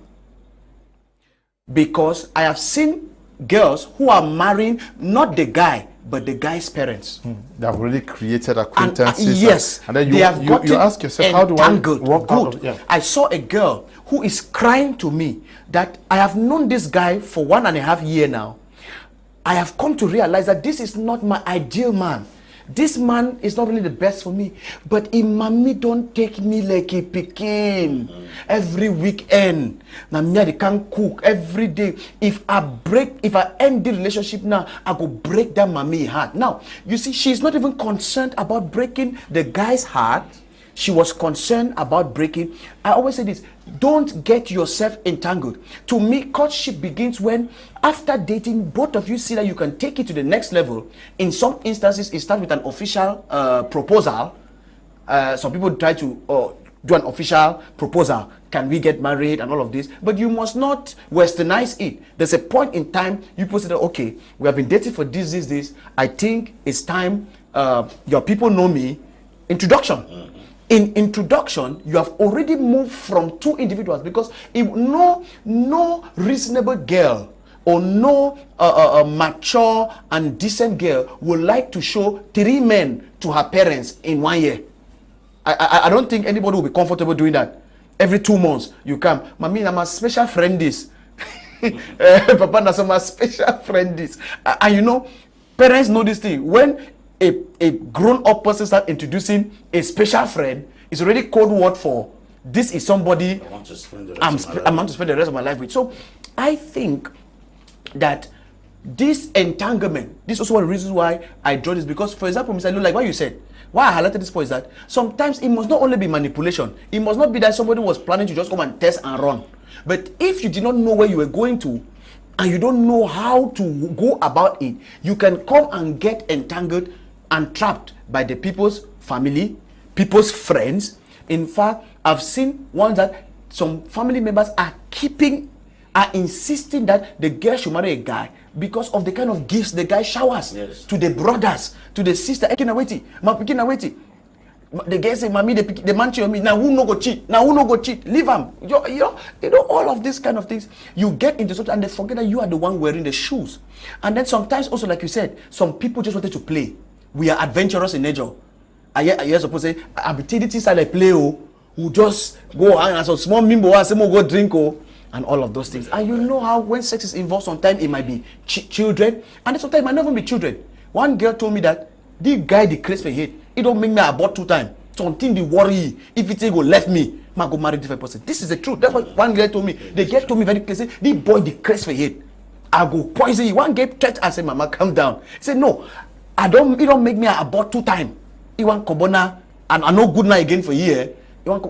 Because I have seen girls who are marrying not the guy, but the guy's parents. They have already created acquaintances. Yes. And then they have gotten you ask yourself, how do I walk out of, I saw a girl who is crying to me that I have known this guy for 1.5 years now. I have come to realize that this is not my ideal man. This man is not really the best for me, but mommy don't take me like a pekin every weekend. Now me I can't cook every day. If I end the relationship now, I go break that mommy heart. Now you see, she's not even concerned about breaking the guy's heart. She was concerned about breaking. I always say this: don't get yourself entangled. To me, courtship begins when, after dating, both of you see that you can take it to the next level. In some instances, it starts with an official proposal. Some people try to do an official proposal. Can we get married and all of this? But you must not westernize it. There's a point in time you post it, okay, we have been dating for this. I think it's time, your people know me. Introduction. In introduction, you have already moved from two individuals, because if no reasonable girl or no mature and decent girl would like to show 3 men to her parents in 1 year. I don't think anybody will be comfortable doing that. Every 2 months you come, mommy, I'm a special friend this. Papa, I'm a special friend this. And you know, parents know this thing. When a grown-up person start introducing a special friend, it's already code word for this is somebody I want to spend the rest of my life with. So I think that this entanglement, this is also one of the reasons why I draw this, because, for example, Mr. Lu, like what you said, why I highlighted this point is that sometimes it must not only be manipulation. It must not be that somebody was planning to just come and test and run. But if you did not know where you were going to, and you don't know how to go about it, you can come and get entangled and trapped by the people's family, people's friends. In fact, I've seen ones that some family members are insisting that the girl should marry a guy because of the kind of gifts the guy showers to the brothers, to the sister. The guy say, "Mommy, the man cheat on me. Now who no go cheat? Now who no go cheat? Leave him." You know all of these kind of things. You get into something and they forget that you are the one wearing the shoes. And then sometimes also, like you said, some people just wanted to play. We are adventurous in nature. I suppose say, I be taking things like play, who just go hang and some small mimbo and some go drink, and all of those things. And you know how when sex is involved, sometimes it might be children, and then sometimes it might not even be children. One girl told me that the guy decreased for hate. It don't make me abort 2 times. Something they worry. If it go left me, I go marry different person. This is the truth. That's what one girl told me. The girl told me very clearly, the boy decreased for hate. I go poison you. One girl threat and say, "Mama, calm down." He said, "No, it don't make me abort 2 times. He want Kobona and I no good now again for a year."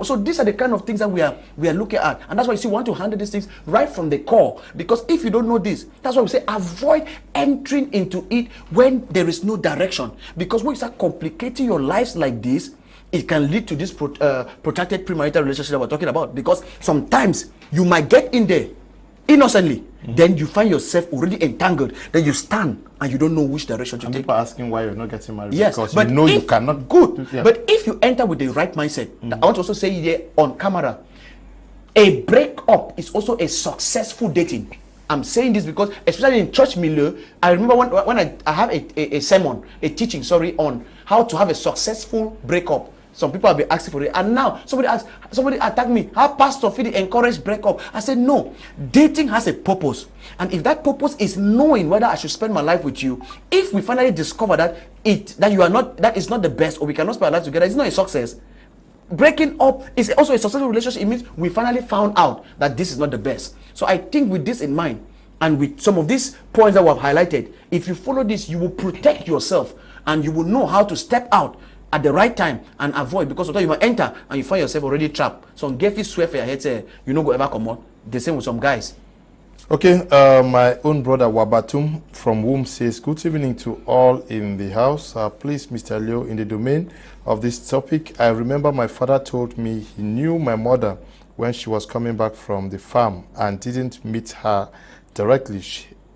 So these are the kind of things that we are looking at, and that's why you see we want to handle these things right from the core. Because if you don't know this, that's why we say avoid entering into it when there is no direction. Because when you start complicating your lives like this, it can lead to this protracted premarital relationship that we're talking about. Because sometimes you might get in there innocently, then you find yourself already entangled. Then you stand and you don't know which direction to take. People asking why you're not getting married. Yes, because but you know you cannot. Good. Yeah. But if you enter with the right mindset, I want to also say here on camera, a breakup is also a successful dating. I'm saying this because, especially in church milieu, I remember when I have a sermon, a teaching, on how to have a successful breakup. Some people have been asking for it, and now somebody attacked me. How pastor feel encourage breakup? I said no. Dating has a purpose, and if that purpose is knowing whether I should spend my life with you, if we finally discover that that is not the best, or we cannot spend our life together, it's not a success. Breaking up is also a successful relationship. It means we finally found out that this is not the best. So I think with this in mind, and with some of these points that we have highlighted, if you follow this, you will protect yourself, and you will know how to step out at the right time and avoid, because sometimes you might enter and you find yourself already trapped. Some girl swear for your head, say you no go ever come out. The same with some guys. Okay, my own brother Wabatum from Womb says, "Good evening to all in the house. Please, Mr. Leo, in the domain of this topic, I remember my father told me he knew my mother when she was coming back from the farm and didn't meet her directly.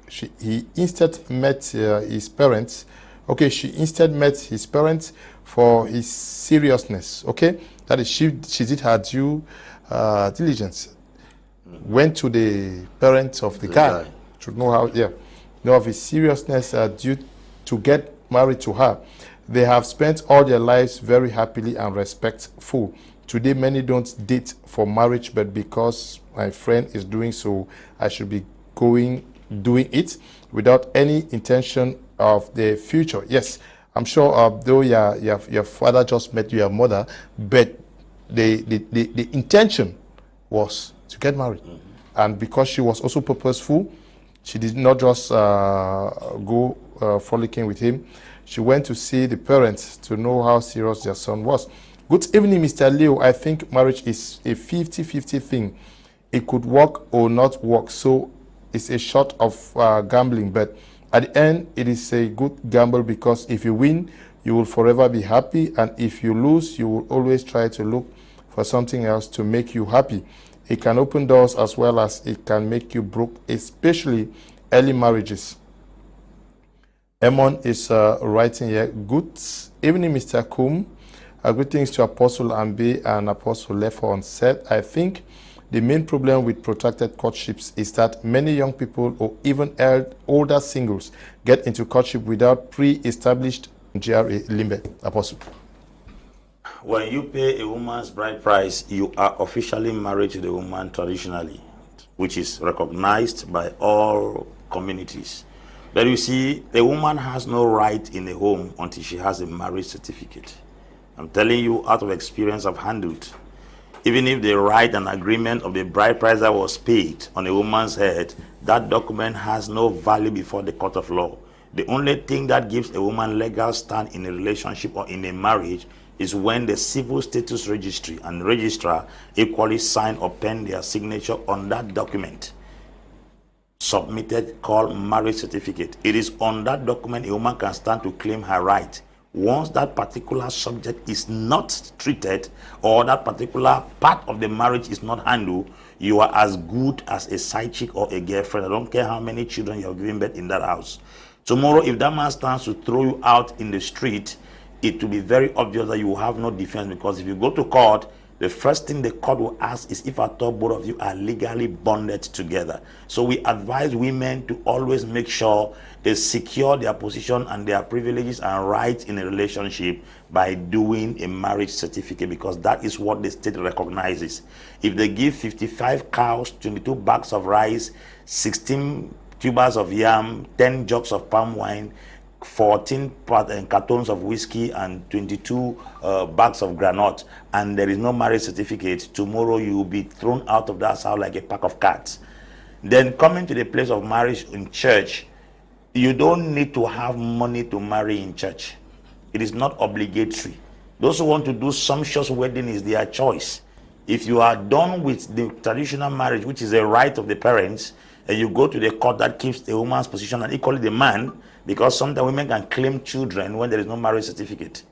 He instead met his parents. Okay, she instead met his parents for his seriousness. Okay, that is, she did her due diligence. Went to the parents of the guy to know how. Yeah, nor of his seriousness due to get married to her. They have spent all their lives very happily and respectful. Today, many don't date for marriage, but because my friend is doing so, I should be doing it without any intention of the future. Yes, I'm sure though your father just met your mother, but the intention was to get married. And because she was also purposeful, she did not just go frolicking with him. She went to see the parents to know how serious their son was. Good evening, Mr. Leo. I think marriage is a 50-50 thing. It could work or not work, so it's a shot of gambling. But at the end, it is a good gamble because if you win, you will forever be happy. And if you lose, you will always try to look for something else to make you happy. It can open doors as well as it can make you broke, especially early marriages. Emon is writing here. Good evening, Mr. Kum. Greetings to Apostle Ambe and Apostle Lefon said, I think the main problem with protracted courtships is that many young people or even older singles get into courtship without pre-established GRA limit. Apostle. When you pay a woman's bride price, you are officially married to the woman traditionally, which is recognized by all communities. But you see, a woman has no right in a home until she has a marriage certificate. I'm telling you, out of experience, I've handled. Even if the right and agreement of the bride price that was paid on a woman's head, that document has no value before the court of law. The only thing that gives a woman legal stand in a relationship or in a marriage is when the civil status registry and registrar equally sign or pen their signature on that document submitted, called marriage certificate. It is on that document a woman can stand to claim her right. Once that particular subject is not treated or that particular part of the marriage is not handled, you are as good as a side chick or a girlfriend. I don't care how many children you have given birth in that house. Tomorrow, if that man stands to throw you out in the street, it will be very obvious that you will have no defense, because if you go to court, the first thing the court will ask is if at all both of you are legally bonded together. So we advise women to always make sure they secure their position and their privileges and rights in a relationship by doing a marriage certificate, because that is what the state recognizes. If they give 55 cows, 22 bags of rice, 16 tubers of yam, 10 jugs of palm wine, 14 cartons of whiskey and 22 bags of granite, and there is no marriage certificate, tomorrow you will be thrown out of that house like a pack of cats. Then coming to the place of marriage in church, you don't need to have money to marry in church. It is not obligatory. Those who want to do sumptuous wedding is their choice. If you are done with the traditional marriage, which is a right of the parents, and you go to the court, that keeps the woman's position and equally the man, because sometimes women can claim children when there is no marriage certificate.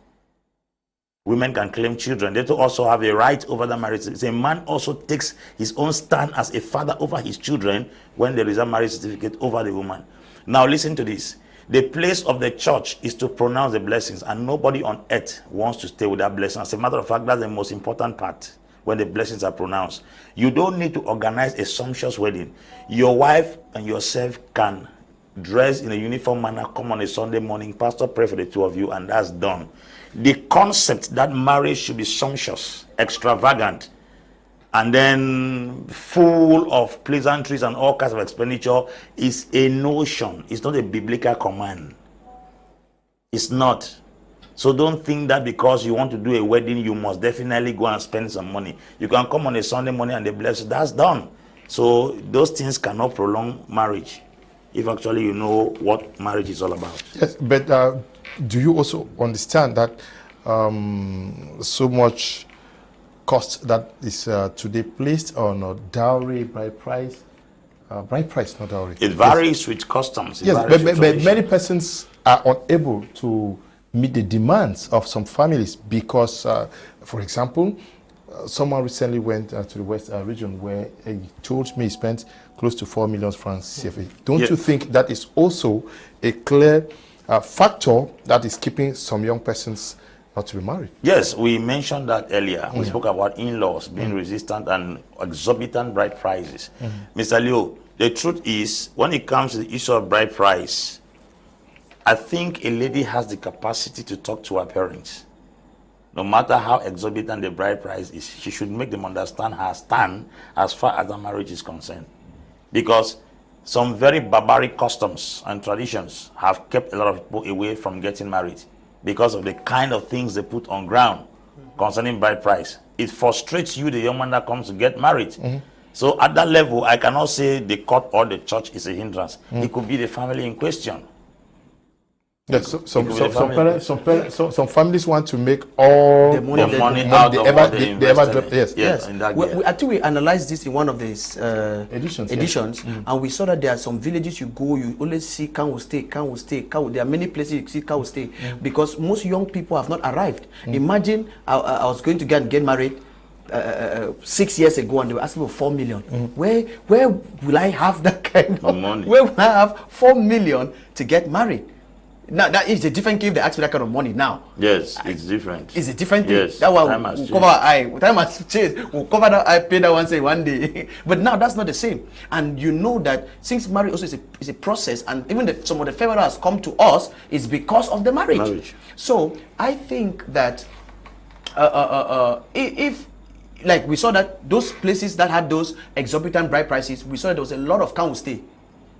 Women can claim children. They also have a right over the marriage certificate. A man also takes his own stand as a father over his children when there is a marriage certificate over the woman. Now listen to this. The place of the church is to pronounce the blessings, and nobody on earth wants to stay with that blessing. As a matter of fact, that's the most important part, when the blessings are pronounced. You don't need to organize a sumptuous wedding. Your wife and yourself can dress in a uniform manner, come on a Sunday morning, pastor pray for the two of you, and that's done. The concept that marriage should be sumptuous, extravagant, and then full of pleasantries and all kinds of expenditure is a notion. It's not a biblical command. It's not. So don't think that because you want to do a wedding, you must definitely go and spend some money. You can come on a Sunday morning and the blessing, that's done. So those things cannot prolong marriage, if actually you know what marriage is all about. Yes, but do you also understand that so much cost that is today placed on dowry, bride price, not dowry? It varies with customs. Yes, but many persons are unable to meet the demands of some families because, for example, someone recently went to the West region where he told me he spent close to 4 million francs CFA. Don't you think that is also a clear factor that is keeping some young persons not to be married? Yes, we mentioned that earlier. We spoke about in-laws being resistant and exorbitant bride prices. Mr. Leo, the truth is, when it comes to the issue of bride price, I think a lady has the capacity to talk to her parents. No matter how exorbitant the bride price is, she should make them understand her stand as far as the marriage is concerned. Because some very barbaric customs and traditions have kept a lot of people away from getting married because of the kind of things they put on ground concerning bride price. It frustrates you, the young man that comes to get married. So at that level, I cannot say the court or the church is a hindrance. It could be the family in question. Yes, some families want to make all the money out of what they invested. Yes. I think we analyzed this in one of these editions, and we saw that there are some villages you go, you only see can will stay. There are many places you see can will stay because most young people have not arrived. Imagine I was going to get married 6 years ago, and they were asking for 4 million. Where will I have that kind of money? Where will I have 4 million to get married? Now that is a different case. They ask for that kind of money now. Yes, it's different. It's a different thing. Yes, that one time has changed. Time has changed. We'll cover that. I pay that one say one day. But now that's not the same. And you know that since marriage also is a process, and even some of the favor has come to us is because of the marriage. So I think that if like we saw that those places that had those exorbitant bride prices, we saw that there was a lot of can stay.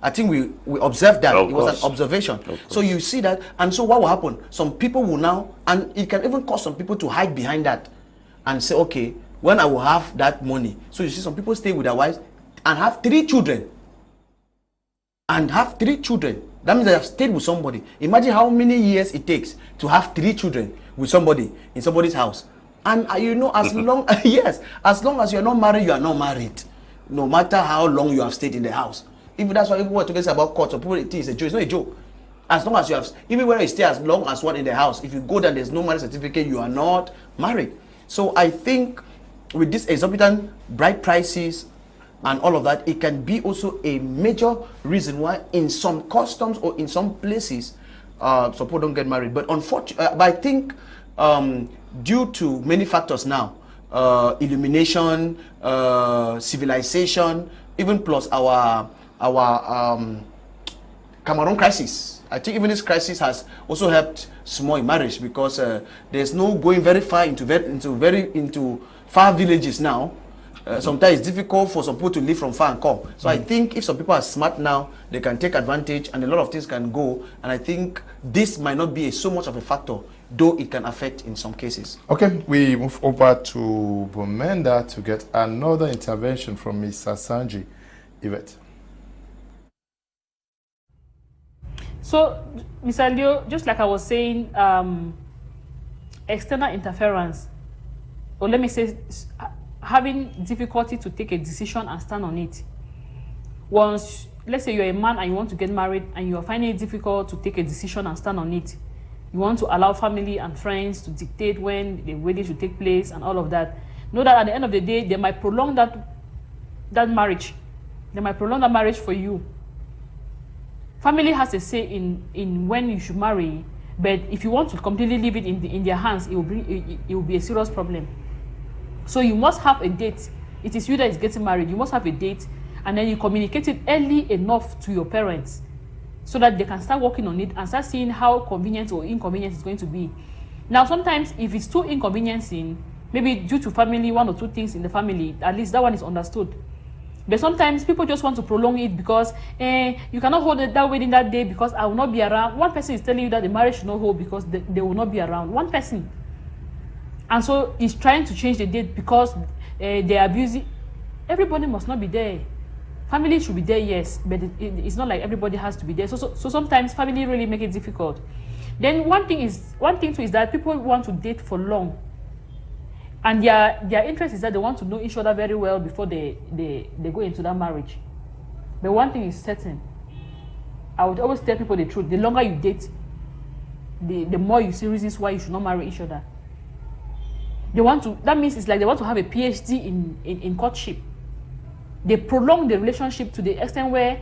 I think we observed that. It was an observation. So you see that, and so what will happen? Some people will now, and it can even cause some people to hide behind that and say, okay, when I will have that money. So you see some people stay with their wives and have 3 children. That means they have stayed with somebody. Imagine how many years it takes to have 3 children with somebody in somebody's house. And you know, as long as long as you are not married, you are not married. No matter how long you have stayed in the house. Even that's why people were talking about court, or people think it's a joke. It's not a joke. As long as you have, even when you stay as long as one in the house, if you go there, there's no marriage certificate, you are not married. So I think with this exorbitant bride prices and all of that, it can be also a major reason why in some customs or in some places, some people don't get married. But unfortunately, I think due to many factors now, illumination, civilization, even plus our Cameroon crisis. I think even this crisis has also helped small in marriage because there's no going very far into far villages now. Sometimes it's difficult for some people to live from far and come. So I think if some people are smart now, they can take advantage and a lot of things can go. And I think this might not be so much of a factor, though it can affect in some cases. Okay, we move over to Bomenda to get another intervention from Ms. Asanji. Yvette. So, Mr. Leo, just like I was saying, external interference, or let me say, having difficulty to take a decision and stand on it. Once, let's say you're a man and you want to get married and you're finding it difficult to take a decision and stand on it. You want to allow family and friends to dictate when the wedding should take place and all of that. Know that at the end of the day, they might prolong that marriage. They might prolong that marriage for you. Family has a say in when you should marry, but if you want to completely leave it in their hands, it will be a serious problem. So you must have a date. It is you that is getting married. You must have a date, and then you communicate it early enough to your parents so that they can start working on it and start seeing how convenient or inconvenient it's going to be. Now, sometimes if it's too inconveniencing, maybe due to family, 1 or 2 things in the family, at least that one is understood. But sometimes people just want to prolong it because you cannot hold that wedding that day because I will not be around. One person is telling you that the marriage should not hold because they will not be around. One person. And so he's trying to change the date because they are busy. Everybody must not be there. Family should be there, yes, but it's not like everybody has to be there. So sometimes family really make it difficult. Then one thing too is that people want to date for long. And their interest is that they want to know each other very well before they go into that marriage. But one thing is certain. I would always tell people the truth. The longer you date, the more you see reasons why you should not marry each other. That means it's like they want to have a PhD in courtship. They prolong the relationship to the extent where,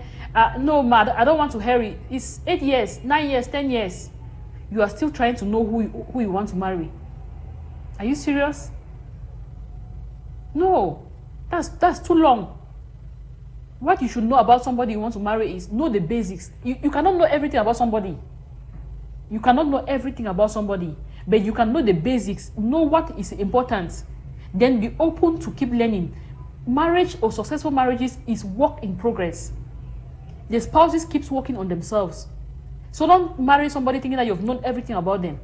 no, ma, I don't want to hurry. It's 8 years, 9 years, 10 years. You are still trying to know who you want to marry. Are you serious? No, that's too long. what you should know about somebody you want to marry is know the basics. You cannot know everything about somebody. You cannot know everything about somebody, but you can know the basics, know what is important, then be open to keep learning. Marriage or successful marriages is work in progress. The spouses keeps working on themselves. So don't marry somebody thinking that you've known everything about them.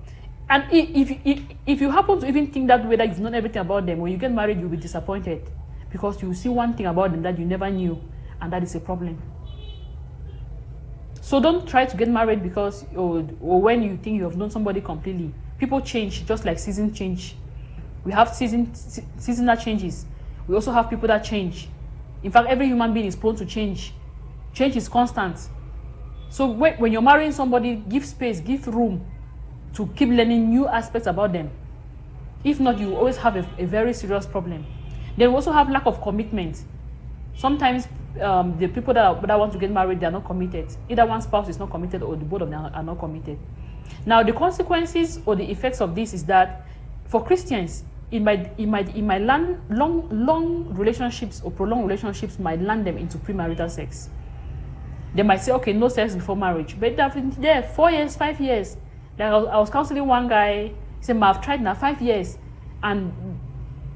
And if you happen to even think that way, that you've known everything about them, when you get married, you'll be disappointed because you see one thing about them that you never knew, and that is a problem. So don't try to get married because or when you think you have known somebody completely. People change just like season change. We have seasonal changes. We also have people that change. In fact, every human being is prone to change. Change is constant. So when you're marrying somebody, give space, give room to keep learning new aspects about them. If not, you always have a very serious problem. Then we also have lack of commitment. Sometimes the people that want to get married, they are not committed. Either one spouse is not committed or the both of them are not committed. Now, the consequences or the effects of this is that for Christians, it might land long relationships or prolonged relationships might land them into premarital sex. They might say, okay, no sex before marriage, but they've been there 4 years, 5 years. Like I was counseling one guy. He said, "I've tried now 5 years, and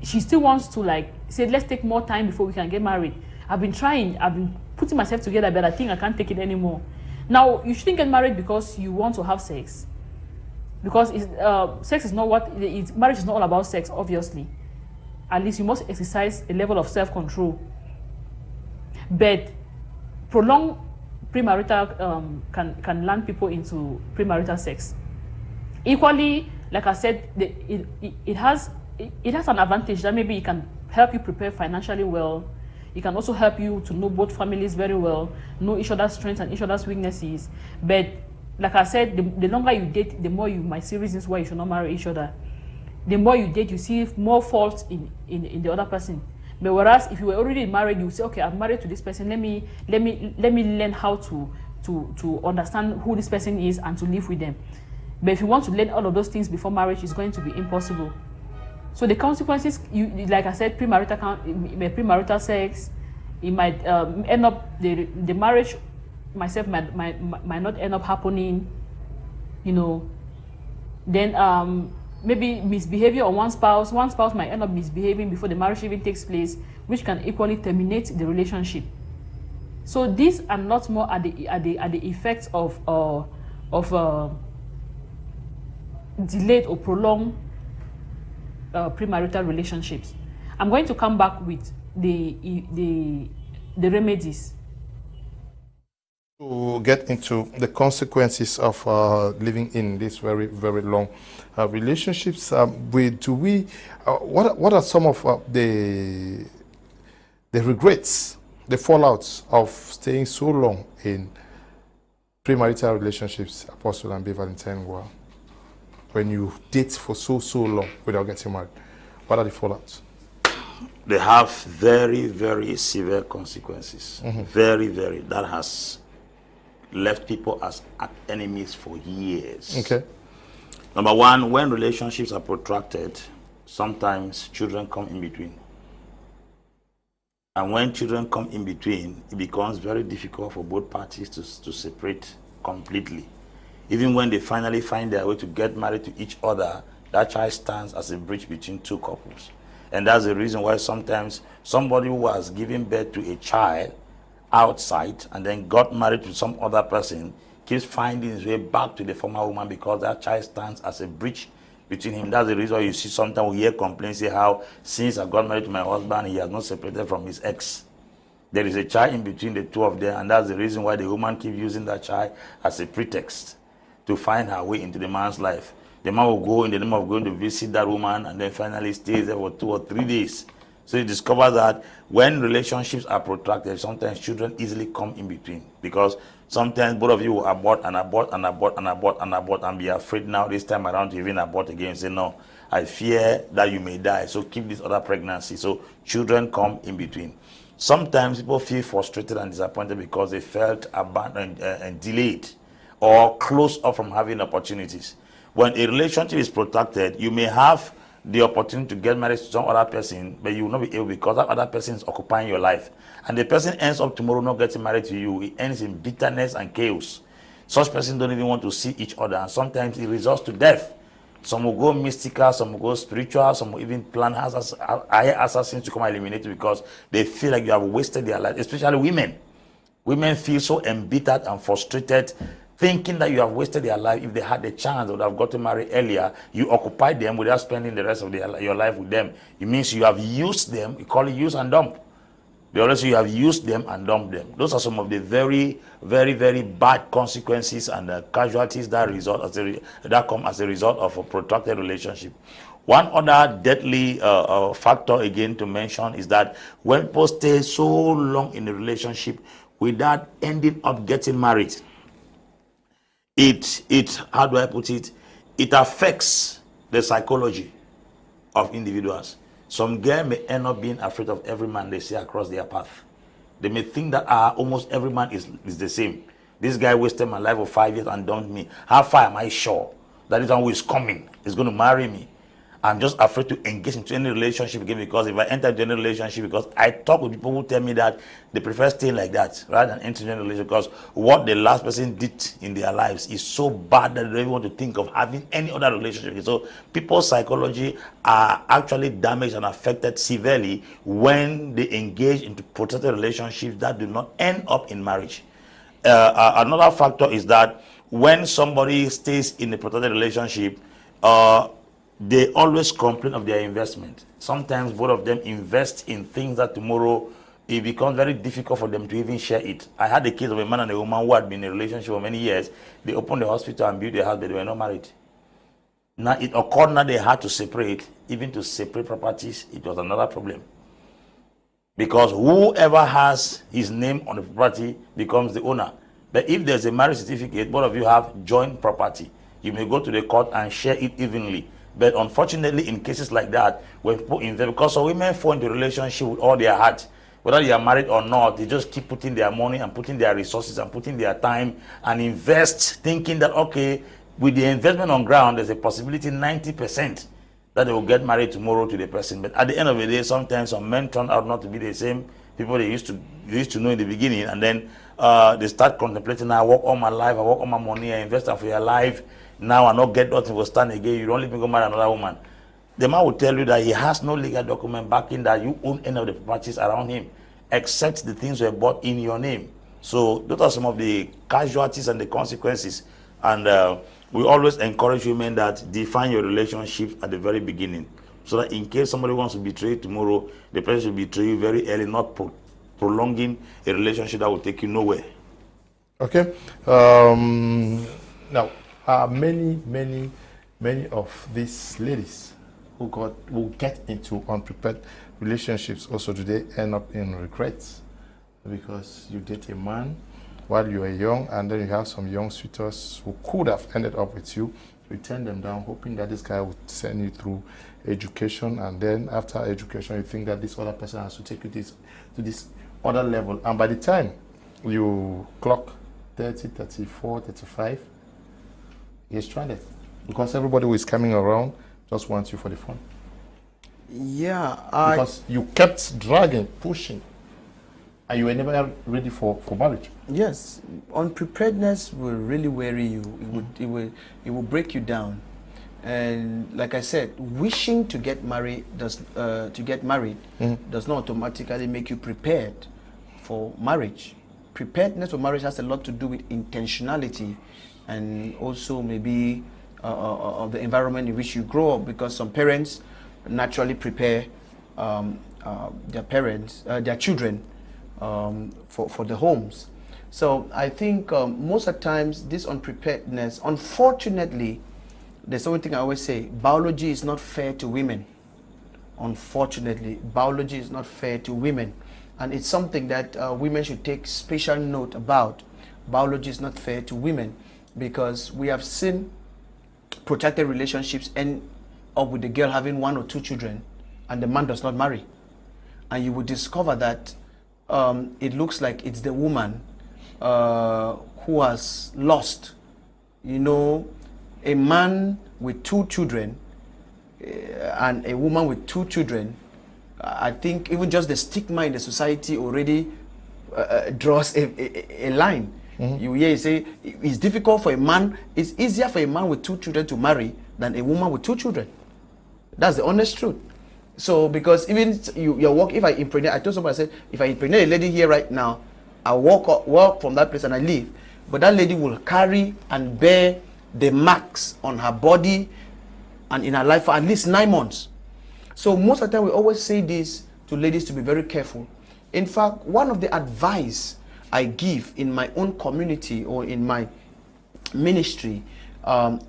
she still wants to like say, let's take more time before we can get married. I've been trying, I've been putting myself together, but I think I can't take it anymore." Now, you shouldn't get married because you want to have sex. Because sex is not what marriage is not all about sex, obviously. At least you must exercise a level of self-control. But prolonged premarital can land people into premarital sex. Equally, like I said, it has an advantage that maybe it can help you prepare financially well. It can also help you to know both families very well, know each other's strengths and each other's weaknesses. But like I said, the longer you date, the more you might see reasons why you should not marry each other. The more you date, you see more faults in the other person. But whereas if you were already married, you say, okay, I'm married to this person. Let me learn how to understand who this person is and to live with them. But if you want to learn all of those things before marriage, it's going to be impossible. So the consequences, like I said, premarital sex, it might end up the marriage myself might not end up happening, you know. Then maybe misbehavior on one spouse might end up misbehaving before the marriage even takes place, which can equally terminate the relationship. So these and lots more are the effects of delayed or prolonged premarital relationships. I'm going to come back with the remedies. To get into the consequences of living in this very, very long relationships, what are some of the regrets, the fallouts of staying so long in premarital relationships, Apostle Ambe, Valentine, when you date for so long without getting married? What are the fallouts? They have very, very severe consequences. Very, very. That has left people as enemies for years. Okay. Number one, when relationships are protracted, sometimes children come in between. And when children come in between, it becomes very difficult for both parties to separate completely. Even when they finally find their way to get married to each other, that child stands as a bridge between two couples. And that's the reason why sometimes somebody who was giving birth to a child outside and then got married to some other person keeps finding his way back to the former woman because that child stands as a bridge between him. That's the reason why you see sometimes we hear complaints, say how since I got married to my husband, he has not separated from his ex. There is a child in between the two of them, and that's the reason why the woman keeps using that child as a pretext to find her way into the man's life. The man will go in the name of going to visit that woman and then finally stays there for 2 or 3 days. So you discover that when relationships are protracted, sometimes children easily come in between because sometimes both of you will abort and be afraid now this time around to even abort again. Say, no, I fear that you may die, so keep this other pregnancy. So children come in between. Sometimes people feel frustrated and disappointed because they felt abandoned and delayed or closed off from having opportunities. When a relationship is protracted, you may have the opportunity to get married to some other person, but you will not be able because that other person is occupying your life. And the person ends up tomorrow not getting married to you. It ends in bitterness and chaos. Such persons don't even want to see each other, and sometimes it results to death. Some will go mystical, some will go spiritual, some will even plan assassins to come and eliminate you because they feel like you have wasted their life, especially women. Women feel so embittered and frustrated, thinking that you have wasted their life. If they had the chance, they would have got to marry earlier. You occupied them without spending the rest of your life with them. It means you have used them. We call it use and dump. They always say you have used them and dumped them. Those are some of the very, very, very bad consequences and casualties that come as a result of a protracted relationship. One other deadly factor again to mention is that when people stay so long in a relationship without ending up getting married, how do I put it? It affects the psychology of individuals. Some girl may end up being afraid of every man they see across their path. They may think that almost every man is the same. This guy wasted my life for 5 years and dumped me. How far am I sure that this one who is coming is going to marry me? I'm just afraid to engage into any relationship again, because if I enter into any relationship, because I talk with people who tell me that they prefer staying like that rather than entering a relationship, because what the last person did in their lives is so bad that they don't even want to think of having any other relationship. So people's psychology are actually damaged and affected severely when they engage into protected relationships that do not end up in marriage. Another factor is that when somebody stays in a protected relationship, they always complain of their investment. Sometimes both of them invest in things that tomorrow it becomes very difficult for them to even share it. I had a case of a man and a woman who had been in a relationship for many years. They opened the hospital and built a house, but they were not married. Now it occurred now they had to separate. Even to separate properties, it was another problem. Because whoever has his name on the property becomes the owner. But if there's a marriage certificate, both of you have joint property. You may go to the court and share it evenly. But unfortunately, in cases like that, when people invest, because some women fall into a relationship with all their heart, whether they are married or not, they just keep putting their money and putting their resources and putting their time and invest, thinking that, okay, with the investment on ground, there's a possibility 90% that they will get married tomorrow to the person. But at the end of the day, sometimes some men turn out not to be the same people they used to know in the beginning, and then they start contemplating, I work all my life, I work all my money, I invest for your life. Now I not get nothing will stand again. You don't let me go marry another woman. The man will tell you that he has no legal document backing that you own any of the properties around him, except the things were bought in your name. So those are some of the casualties and the consequences. And we always encourage women that define your relationship at the very beginning, so that in case somebody wants to betray you tomorrow, the person will betray you very early, not prolonging a relationship that will take you nowhere. Okay. Now. Many of these ladies who get into unprepared relationships also today end up in regrets, because you date a man while you are young, and then you have some young suitors who could have ended up with you. You turn them down, hoping that this guy would send you through education, and then after education you think that this other person has to take you to this other level, and by the time you clock 30, 34, 35, you're stranded, because everybody who is coming around just wants you for the fun. Yeah, because you kept dragging, pushing, and you were never ready for marriage. Yes, unpreparedness will really weary you. It will break you down. And like I said, wishing to get married does not automatically make you prepared for marriage. Preparedness for marriage has a lot to do with intentionality, and also maybe of the environment in which you grow up, because some parents naturally prepare their children for the homes. So I think most of the times this unpreparedness, unfortunately, there's something I always say: biology is not fair to women. Unfortunately, biology is not fair to women, and it's something that women should take special note about. Biology is not fair to women, because we have seen protected relationships end up with the girl having 1 or 2 children and the man does not marry, and you will discover that it looks like it's the woman who has lost. You know, a man with 2 children and a woman with 2 children, I think even just the stigma in the society already draws a line. You hear say it's difficult for a man, it's easier for a man with 2 children to marry than a woman with 2 children. That's the honest truth. So because even your work, if I impregnate, I told somebody, I said, if I impregnate a lady here right now, I walk from that place and I leave, but that lady will carry and bear the marks on her body and in her life for at least 9 months. So most of the time we always say this to ladies to be very careful. In fact, one of the advice I give in my own community or in my ministry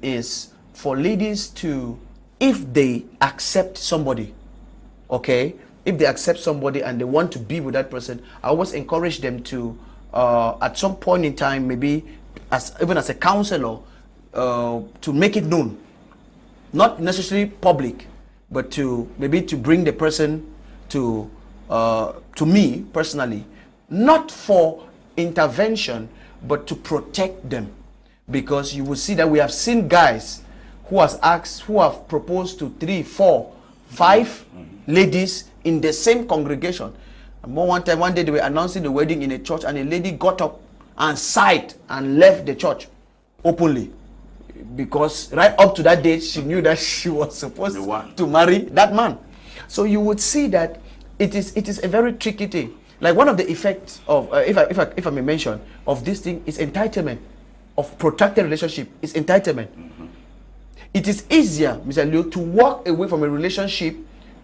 is for ladies to, if they accept somebody, okay, if they accept somebody and they want to be with that person, I always encourage them to, at some point in time, maybe even as a counselor, to make it known, not necessarily public, but to maybe to bring the person to me personally, not for intervention, but to protect them, because you will see that we have seen guys who have proposed to 3, 4, 5 ladies in the same congregation. And one day they were announcing the wedding in a church, and a lady got up and sighed and left the church openly, because right up to that date she knew that she was supposed to marry that man. So you would see that it is a very tricky thing. Like one of the effects of if I may mention of this thing is entitlement, of protracted relationship is entitlement. It is easier, Mr. Leo, to walk away from a relationship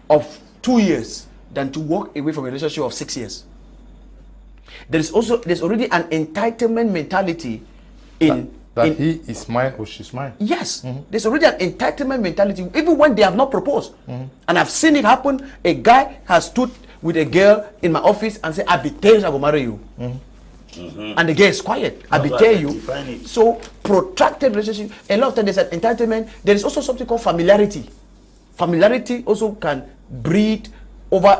of 2 years than to walk away from a relationship of 6 years. There's already an entitlement mentality in he is mine or she's mine. Yes, there's already an entitlement mentality even when they have not proposed. And I've seen it happen. A guy has stood with a girl in my office and said, I betray you, I will marry you. And the girl is quiet. I betray you. So protracted relationship, a lot of times there's an entitlement. There is also something called familiarity. Familiarity also can breed over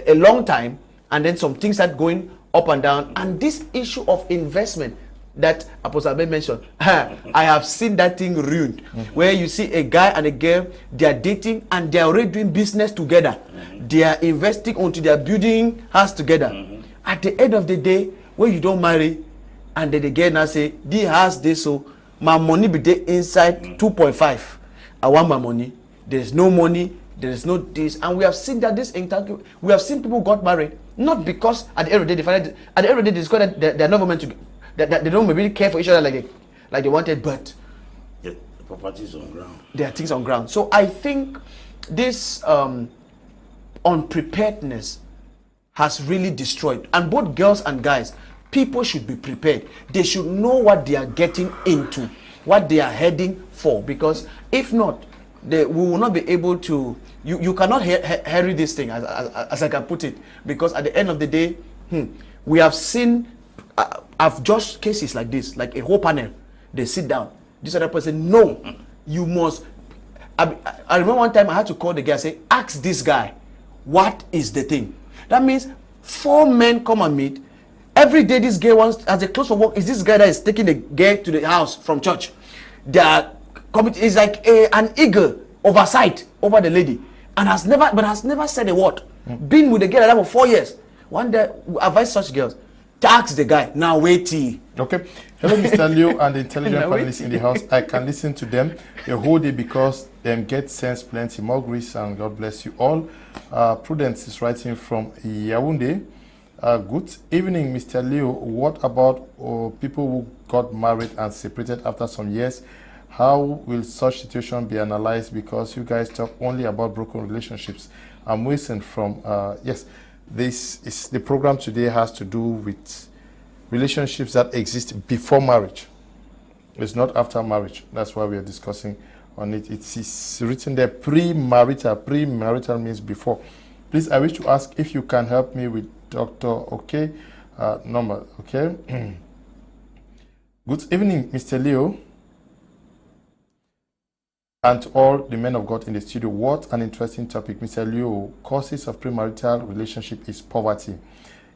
a long time, and then some things start going up and down. And this issue of investment that Apostle Ambe mentioned, I have seen that thing ruined, where you see a guy and a girl, they are dating and they are already doing business together. They are investing onto their building house together. At the end of the day, when you don't marry, and then the girl now say, the house this, so my money be there inside 2.5. I want my money. There is no money. There is no this, and we have seen that we have seen people got married not because at the end of the day they discovered that they're not meant to, that they don't really care for each other like they wanted, but the properties on ground. There are things on ground. So I think this unpreparedness has really destroyed, and both girls and guys, people should be prepared. They should know what they are getting into, what they are heading for, because if not, we will not be able to, you cannot hurry this thing, as I can put it, because at the end of the day, we have seen, I've judged cases like this, like a whole panel, they sit down, this other person, no, you must, I remember one time I had to call the guy and say, ask this guy, what is the thing? That means 4 men come and meet, every day this guy wants, as a close for work, is this guy that is taking the girl to the house from church. It's like an eagle oversight over the lady, and has never said a word. Been with the girl like that for 4 years. One day, we advise such girls, ask the guy, now wait till. Okay. Hello, Mr. Leo and the intelligent panelists in the house. I can listen to them the whole day because them get sense plenty. More grace and God bless you all. Prudence is writing from Yaoundé. Good evening, Mr. Leo. What about people who got married and separated after some years? How will such situation be analyzed? Because you guys talk only about broken relationships. I'm waiting from, yes, this is the program today has to do with relationships that exist before marriage. It's not after marriage. That's why we are discussing on it. It is written there pre-marital. Pre-marital means before. Please, I wish to ask if you can help me with Dr. Okay, number, okay. Good evening, Mr. Leo, and all the men of God in the studio. What an interesting topic, Mr. Leo. Causes of premarital relationship is poverty.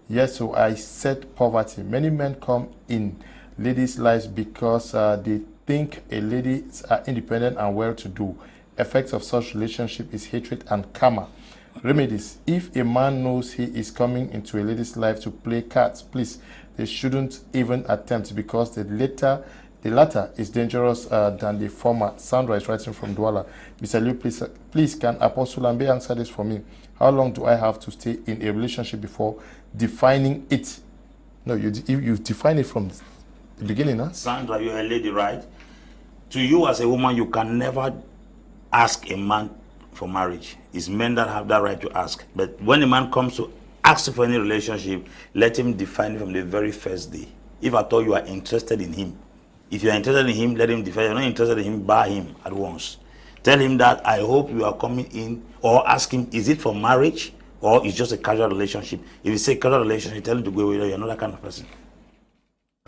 Yes, so I said poverty. Many men come in ladies' lives because they think a lady is independent and well-to-do. Effects of such relationship is hatred and karma. Remedies. If a man knows he is coming into a lady's life to play cards, please, they shouldn't even attempt, because the latter is dangerous than the former. Sandra is writing from Douala. Mr. Liu, please can Apostle Ambe answer this for me? How long do I have to stay in a relationship before defining it? No, you define it from the beginning, huh? Sandra, you're a lady, right? To you as a woman, you can never ask a man for marriage. It's men that have that right to ask. But when a man comes to ask you for any relationship, let him define it from the very first day. If at all you are interested in him, if you are interested in him, let him define. If you're not interested in him, bar him at once. Tell him that I hope you are coming in, or ask him, is it for marriage or it's just a casual relationship? If you say casual relationship, tell him to go away. You're not that kind of person.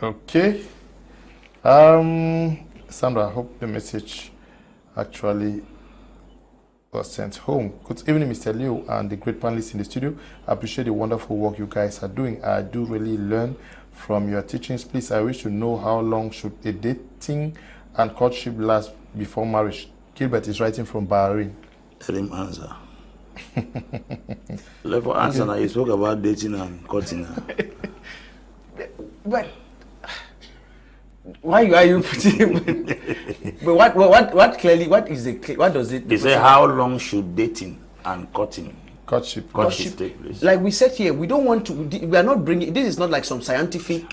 Okay. Sandra, I hope the message actually was sent home. Good evening, Mr. Liu and the great panelists in the studio. I appreciate the wonderful work you guys are doing. I do really learn from your teachings. Please, I wish to know how long should a dating and courtship last before marriage? Gilbert is writing from Bahrain. Let him answer. Let him answer now. You spoke about dating and courting. But why are you putting? But what clearly? What is the? What does it? He said, how long should dating and courting? Courtship take place? Like we said here, we don't want to. We are not bringing. This is not like some scientific.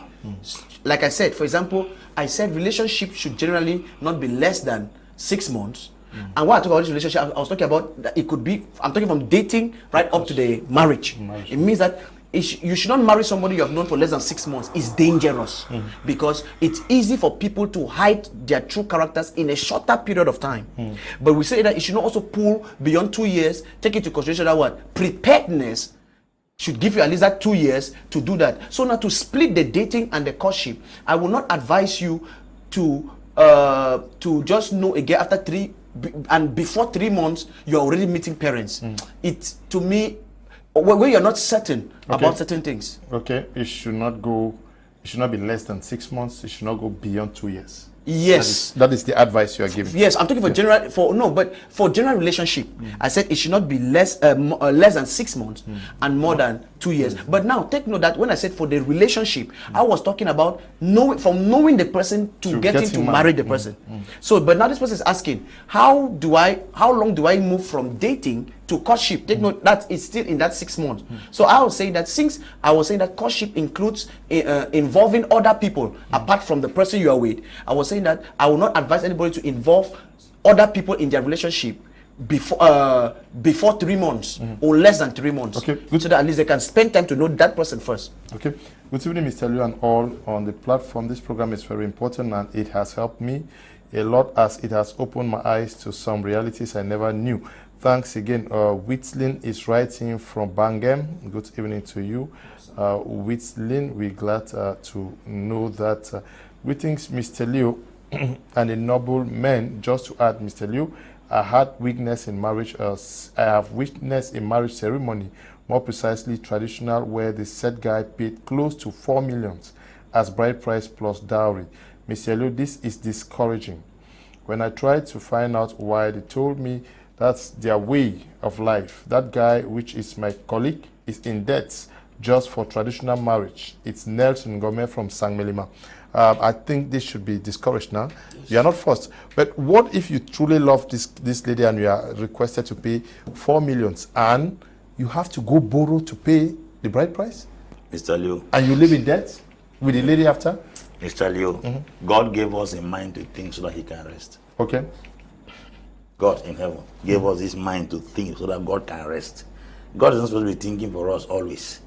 Like I said, for example, I said relationship should generally not be less than 6 months. And what I talk about this relationship, I was talking about that it could be. I'm talking from dating right up to the marriage. It means that you should not marry somebody you have known for less than 6 months. It's dangerous because it's easy for people to hide their true characters in a shorter period of time. But we say that it should not also pull beyond 2 years. Take into consideration that what preparedness should give you at least that 2 years to do that. So now to split the dating and the courtship, I will not advise you to just know again after 3 and before 3 months you're already meeting parents. It to me, where you're not certain about certain things. Okay, it should not be less than 6 months. It should not go beyond 2 years. Yes, that is the advice you are giving. Yes, I'm talking for general. But for general relationship, I said it should not be less than 6 months and more than 2 years. But now take note that when I said for the relationship, I was talking about knowing the person to getting to marry the person. So, but now this person is asking, how long do I move from dating to courtship? Take note that it's still in that 6 months. So I was saying that since I was saying that courtship includes involving other people apart from the person you are with, I was saying that I will not advise anybody to involve other people in their relationship before 3 months or less than 3 months. Okay, good. So that at least they can spend time to know that person first. Okay. Good evening, Mr. Liu and all on the platform. This program is very important and it has helped me a lot as it has opened my eyes to some realities I never knew. Thanks again. Whitlin is writing from Bangam. Good evening to you. Whitlin, we're glad to know that. Greetings, Mr. Liu and a noble man. Just to add, Mr. Liu, I had witnessed in marriage. I have witnessed a marriage ceremony, more precisely traditional, where the said guy paid close to 4 million as bride price plus dowry. Mr. Liu, this is discouraging. When I tried to find out why, they told me that's their way of life. That guy, which is my colleague, is in debt just for traditional marriage. It's Nelson Gomez from Sangmelima. I think this should be discouraged now. Yes. You are not forced. But what if you truly love this lady and you are requested to pay 4 million and you have to go borrow to pay the bride price? Mr. Liu. And you live in debt with the lady after? Mr. Liu, God gave us a mind to think so that he can rest. Okay. God in heaven gave us this mind to think so that God can rest. God is not supposed to be thinking for us always.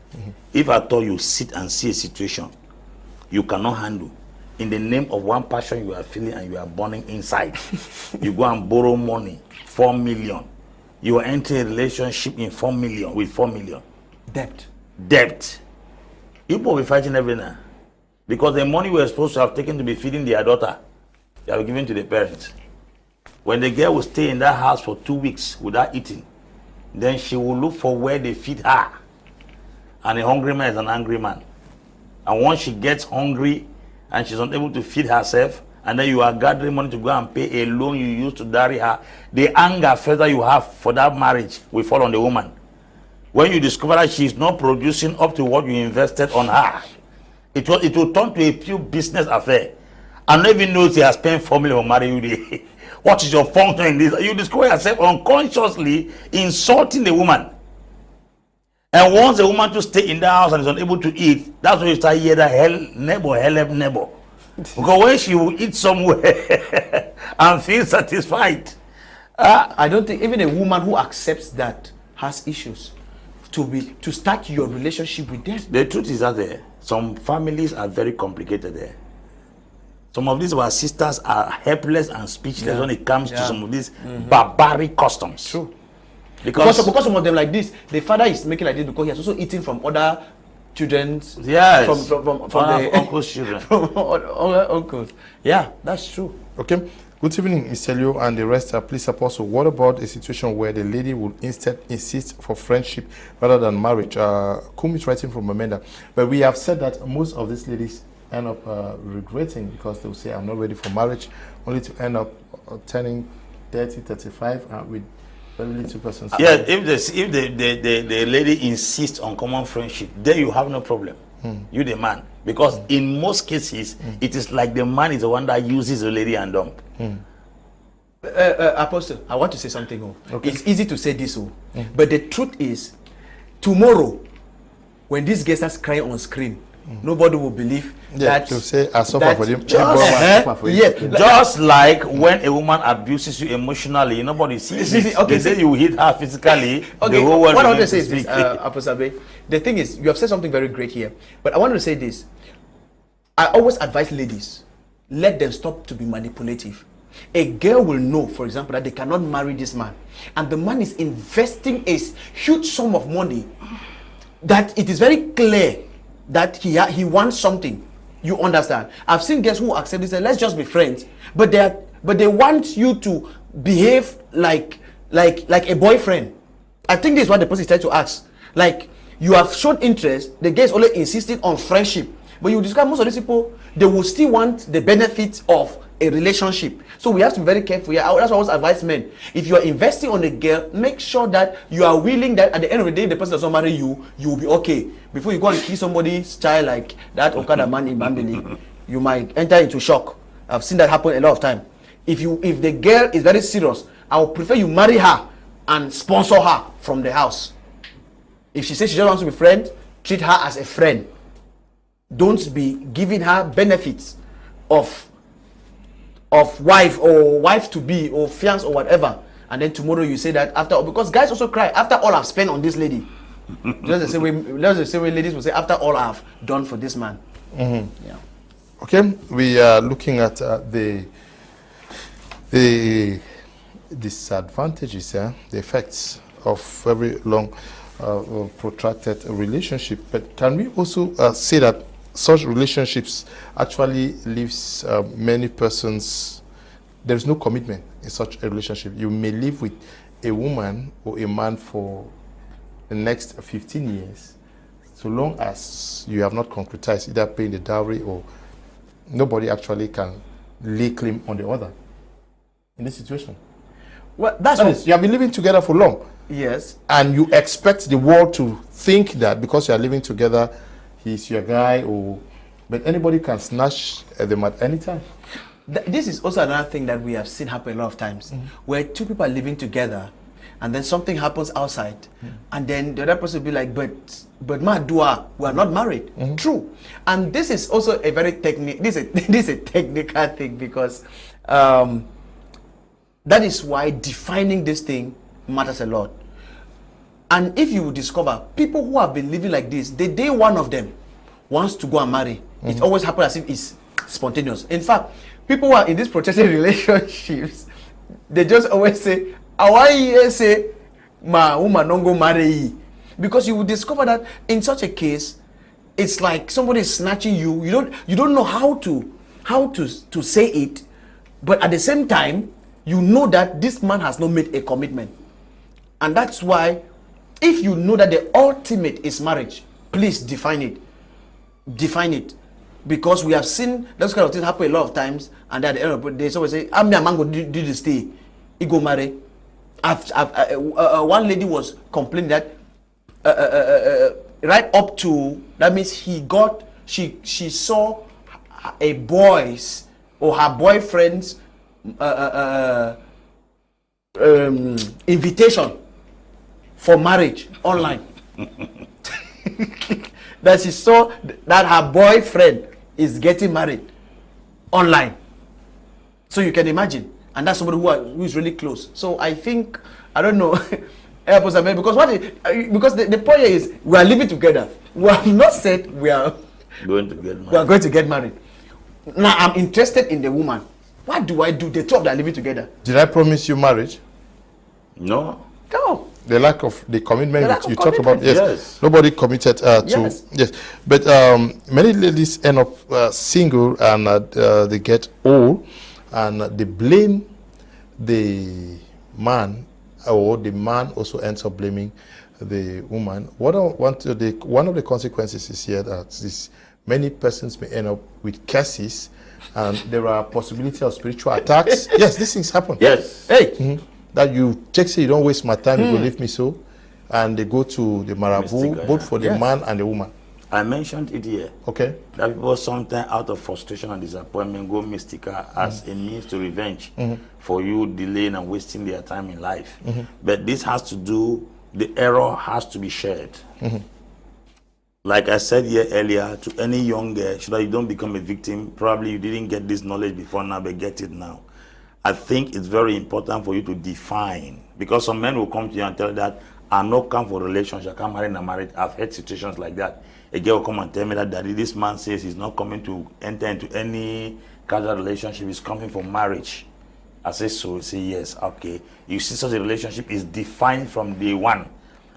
If at all you sit and see a situation you cannot handle, in the name of one passion you are feeling and you are burning inside, you go and borrow money, 4 million. You enter a relationship in 4 million with 4 million. Debt. You will be fighting every night. Because the money we were supposed to have taken to be feeding their daughter, they have given to the parents. When the girl will stay in that house for 2 weeks without eating, then she will look for where they feed her. And a hungry man is an angry man. And once she gets hungry and she's unable to feed herself and then you are gathering money to go and pay a loan you used to marry her, the anger further you have for that marriage will fall on the woman. When you discover that she is not producing up to what you invested on her, it will turn to a pure business affair. And not even know she has spent 4 million on marrying you. What is your function in this? You discover yourself unconsciously insulting the woman. And once the woman to stay in the house and is unable to eat, that's when you start hearing that hell neighbor. Because when she will eat somewhere and feel satisfied. I don't think even a woman who accepts that has issues to start your relationship with them. The truth is that some families are very complicated there. Some of these our sisters are helpless and speechless when it comes to some of these barbaric customs. True. Because some of them like this, the father is making like this because he has also eaten from other children's, from the uncle's children. From other uncles. Yeah, that's true. Okay. Good evening, Mr. Leo and the rest. Please, Apostle, what about a situation where the lady would instead insist for friendship rather than marriage? Kum is writing from Amanda. But we have said that most of these ladies end up regretting because they will say, I'm not ready for marriage, only to end up turning 30, 35 with very little persons. Yeah, if the lady insists on common friendship, then you have no problem. You the man. Because in most cases, it is like the man is the one that uses the lady and dump. Apostle, I want to say something. Okay. It's easy to say this, but the truth is, tomorrow, when this guy starts crying on screen, nobody will believe that to say I suffer for them. Just like when a woman abuses you emotionally, nobody sees it. Okay, they say you hit her physically. Okay, the whole world what I want to say is this, Apostle Ambe. The thing is, you have said something very great here, but I want to say this. I always advise ladies, let them stop to be manipulative. A girl will know, for example, that they cannot marry this man, and the man is investing a huge sum of money, that it is very clear that he wants something. You understand? I've seen girls who accept this and let's just be friends, but they want you to behave like a boyfriend. I think this is what the person is trying to ask. Like, you have shown interest, the guy is only insisting on friendship, but you discover most of these people, they will still want the benefits of a relationship. So we have to be very careful here. That's why I always advise men. If you are investing on a girl, make sure that you are willing that at the end of the day, the person does not marry you, you will be okay. Before you go and kill somebody's child like that Okada man in Bambili, you might enter into shock. I've seen that happen a lot of time. If the girl is very serious, I would prefer you marry her and sponsor her from the house. If she says she just wants to be friend, treat her as a friend. Don't be giving her benefits of wife or wife to be or fiance or whatever, and then tomorrow you say that after, because guys also cry after all I've spent on this lady. Just the same way ladies will say after all I've done for this man. Yeah. Okay, we are looking at the disadvantages, the effects of very long protracted relationship. But can we also say that such relationships actually leaves many persons, there's no commitment in such a relationship. You may live with a woman or a man for the next 15 years, so long as you have not concretized either paying the dowry or nobody actually can lay claim on the other in this situation. Well, you have been living together for long. Yes. And you expect the world to think that because you are living together, he's your guy, but anybody can snatch them at any time. This is also another thing that we have seen happen a lot of times, where two people are living together, and then something happens outside, and then the other person will be like, but Madua, we are not married. True. And this is also a very this is a technical thing, because that is why defining this thing matters a lot. And if you discover people who have been living like this, the day one of them wants to go and marry, it always happens as if it's spontaneous. In fact, people who are in these protected relationships, they just always say, "Awai say, ma woman don't go marry," because you will discover that in such a case, it's like somebody is snatching you. You don't know how to say it, but at the same time, you know that this man has not made a commitment, and that's why, if you know that the ultimate is marriage, please define it. Define it. because we have seen those kind of things happen a lot of times, and at the end of the day, someone say, "I'm a man go do this stay, he go marry." One lady was complaining that right up to that means she saw a boy's or her boyfriend's invitation for marriage online. That she saw that her boyfriend is getting married online. So you can imagine, and that's somebody who is really close. So I think, I don't know, because the point is we are living together. We have not said we are going to get married. We are going to get married. Now I'm interested in the woman. What do I do? The two of them are living together. Did I promise you marriage? No. No. The lack of the commitment The lack you of talk about. commitment. Yes. Nobody committed Yes. to. Yes. But many ladies end up single and they get old and they blame the man, or the man also ends up blaming the woman. One of the consequences is here that many persons may end up with curses, and there are possibility of spiritual attacks. Yes, these things happen. Yes. Hey. That you say, you don't waste my time, you will leave me so. And they go to the marabout, both for the man and the woman. I mentioned it here. Okay. That people sometimes out of frustration and disappointment go mystical as a means to revenge for you delaying and wasting their time in life. But this has to do, the error has to be shared. Like I said here earlier, to any young girl, so that you don't become a victim, probably you didn't get this knowledge before now, but get it now. I think it's very important for you to define, because some men will come to you and tell you that I no come for relationship, I can't marry and married. I've had situations like that. A girl will come and tell me that daddy, this man says he's not coming to enter into any casual relationship, he's coming for marriage. I say so, he say yes, okay. You see, such a relationship is defined from day one.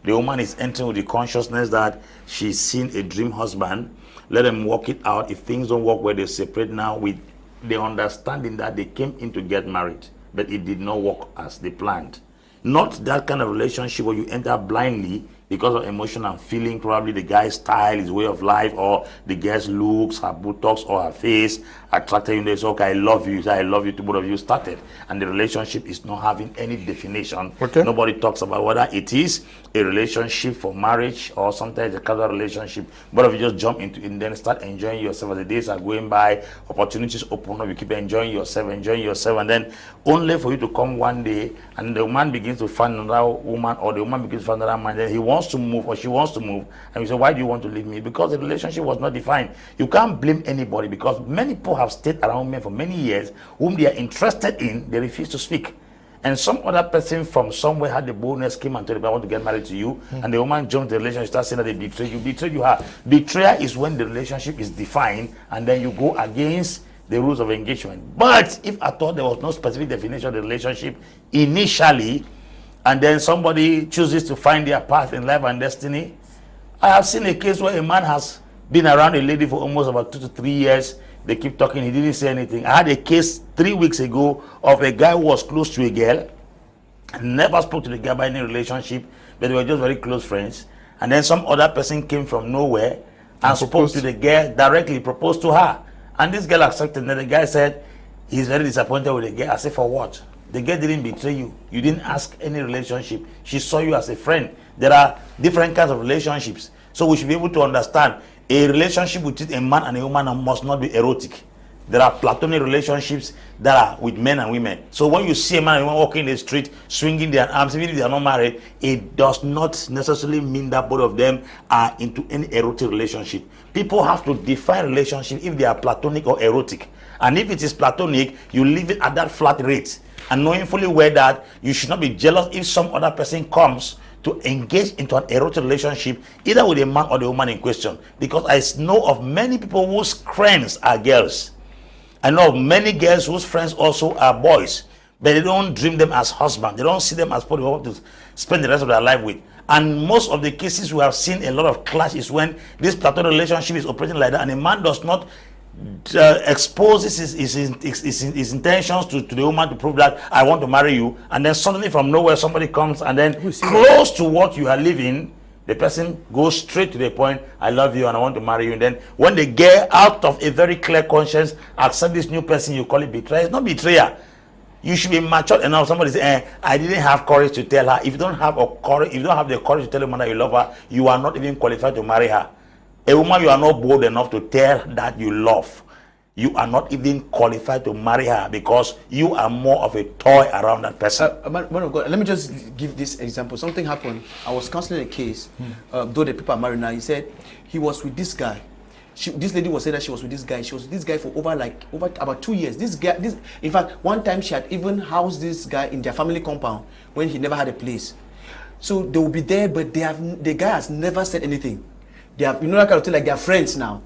The woman is entering with the consciousness that she's seen a dream husband. Let them work it out. If things don't work where they separate now, with the understanding that they came in to get married, but it did not work as they planned. Not that kind of relationship where you enter blindly because of emotion and feeling, probably the guy's style, his way of life, or the girl's looks, her buttocks, or her face attracted you. They say, okay, I love you. I love you. To both of you started, and the relationship is not having any definition. Okay. Nobody talks about whether it is a relationship for marriage or sometimes a casual relationship. Both of you just jump into it and then start enjoying yourself as the days are going by. Opportunities open up. You keep enjoying yourself, and then only for you to come one day and the man begins to find another woman, or the woman begins to find another man. Then he wants to move, or she wants to move, and you say, why do you want to leave me? Because the relationship was not defined. You can't blame anybody, because many people have stayed around men for many years whom they are interested in, they refuse to speak. And some other person from somewhere had the boldness, came and told them, I want to get married to you, and the woman jumped the relationship, started saying that they betrayed you. Betrayed you her. Betrayal is when the relationship is defined and then you go against the rules of engagement. But if at all there was no specific definition of the relationship initially, and then somebody chooses to find their path in life and destiny. I have seen a case where a man has been around a lady for almost about 2 to 3 years. They keep talking, he didn't say anything. I had a case 3 weeks ago of a guy who was close to a girl, never spoke to the girl about any relationship, but they were just very close friends. And then some other person came from nowhere and spoke to the girl directly, proposed to her. And this girl accepted. And then the guy said, he's very disappointed with the girl. I said, for what? The girl didn't betray you. You didn't ask any relationship. She saw you as a friend. There are different kinds of relationships. So we should be able to understand a relationship between a man and a woman must not be erotic. There are platonic relationships that are with men and women. So when you see a man and a woman walking in the street, swinging their arms, even if they are not married, it does not necessarily mean that both of them are into any erotic relationship. People have to define relationship if they are platonic or erotic. And if it is platonic, you leave it at that flat rate. And knowing fully well that you should not be jealous if some other person comes to engage into an erotic relationship, either with a man or the woman in question. Because I know of many people whose friends are girls. I know of many girls whose friends also are boys. But they don't dream them as husbands. They don't see them as people they want to spend the rest of their life with. And most of the cases we have seen a lot of clash is when this platonic relationship is operating like that, and a man does not exposes his intentions to the woman to prove that I want to marry you, and then suddenly from nowhere somebody comes and then close to what you are living The person goes straight to the point, I love you and I want to marry you. And then when they get out of a very clear conscience, accept this new person, you call it betrayal. It's not betrayal. You should be mature enough. Somebody say, I didn't have courage to tell her. If you don't have if you don't have the courage to tell a woman that you love her, you are not even qualified to marry her. A woman you are not bold enough to tell that you love, you are not even qualified to marry her because you are more of a toy around that person. Man of God, let me just give this example. Something happened. I was counseling a case, though the people are married now. He said he was with this guy. This lady was saying that she was with this guy. She was with this guy for over about 2 years. In fact, one time she had even housed this guy in their family compound when he never had a place. So they will be there, but the guy has never said anything. They have, that kind of thing, like they are friends now.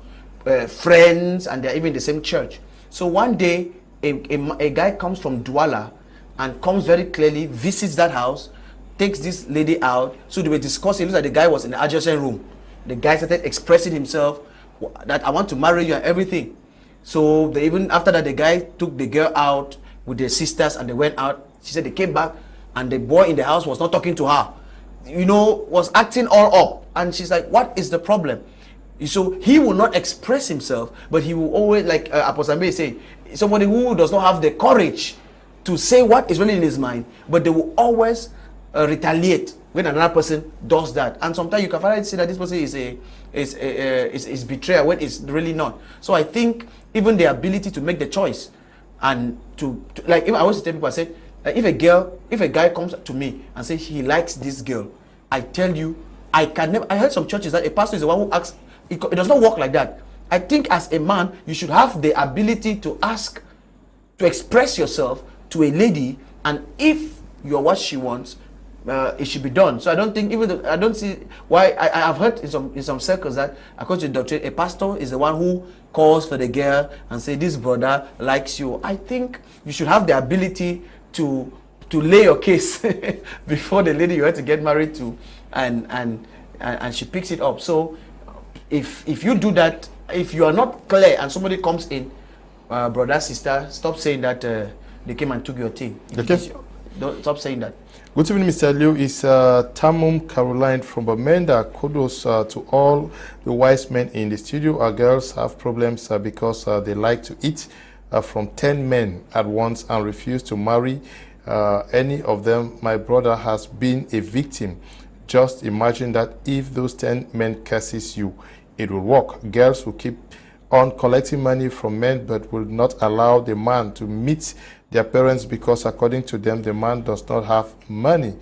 Friends, and they're even in the same church. So one day a guy comes from Douala and comes very clearly, visits that house, takes this lady out. So they were discussing. It looks like the guy was in the adjacent room. The guy started expressing himself that I want to marry you and everything. So they even after that, the guy took the girl out with their sisters and they went out. She said they came back and the boy in the house was not talking to her, was acting all up. And she's like, what is the problem? So he will not express himself, but he will always, like Apostle Ambe say, somebody who does not have the courage to say what is really in his mind, but they will always retaliate when another person does that. And sometimes you can finally see that this person is betrayal when it's really not. So I think even the ability to make the choice and to like, if I always tell people, I said, if a guy comes to me and says he likes this girl, I tell you, I heard some churches that a pastor is the one who asks. It does not work like that. I think as a man, you should have the ability to ask, to express yourself to a lady, and if you're what she wants, it should be done. So I don't think, I don't see why. I have heard in some circles that according to the doctrine, a pastor is the one who calls for the girl and say, this brother likes you. I think you should have the ability to lay your case before the lady you have to get married to, and she picks it up. So if you do that, if you are not clear and somebody comes in, brother, sister, stop saying that they came and took your thing. Okay. Don't stop saying that. Good evening, Mr. Liu. It's Tamum Caroline from Bamenda. Kudos to all the wise men in the studio. Our girls have problems because they like to eat from 10 men at once and refuse to marry any of them. My brother has been a victim. Just imagine that if those 10 men curses you, it will work. Girls will keep on collecting money from men but will not allow the man to meet their parents because according to them, the man does not have money.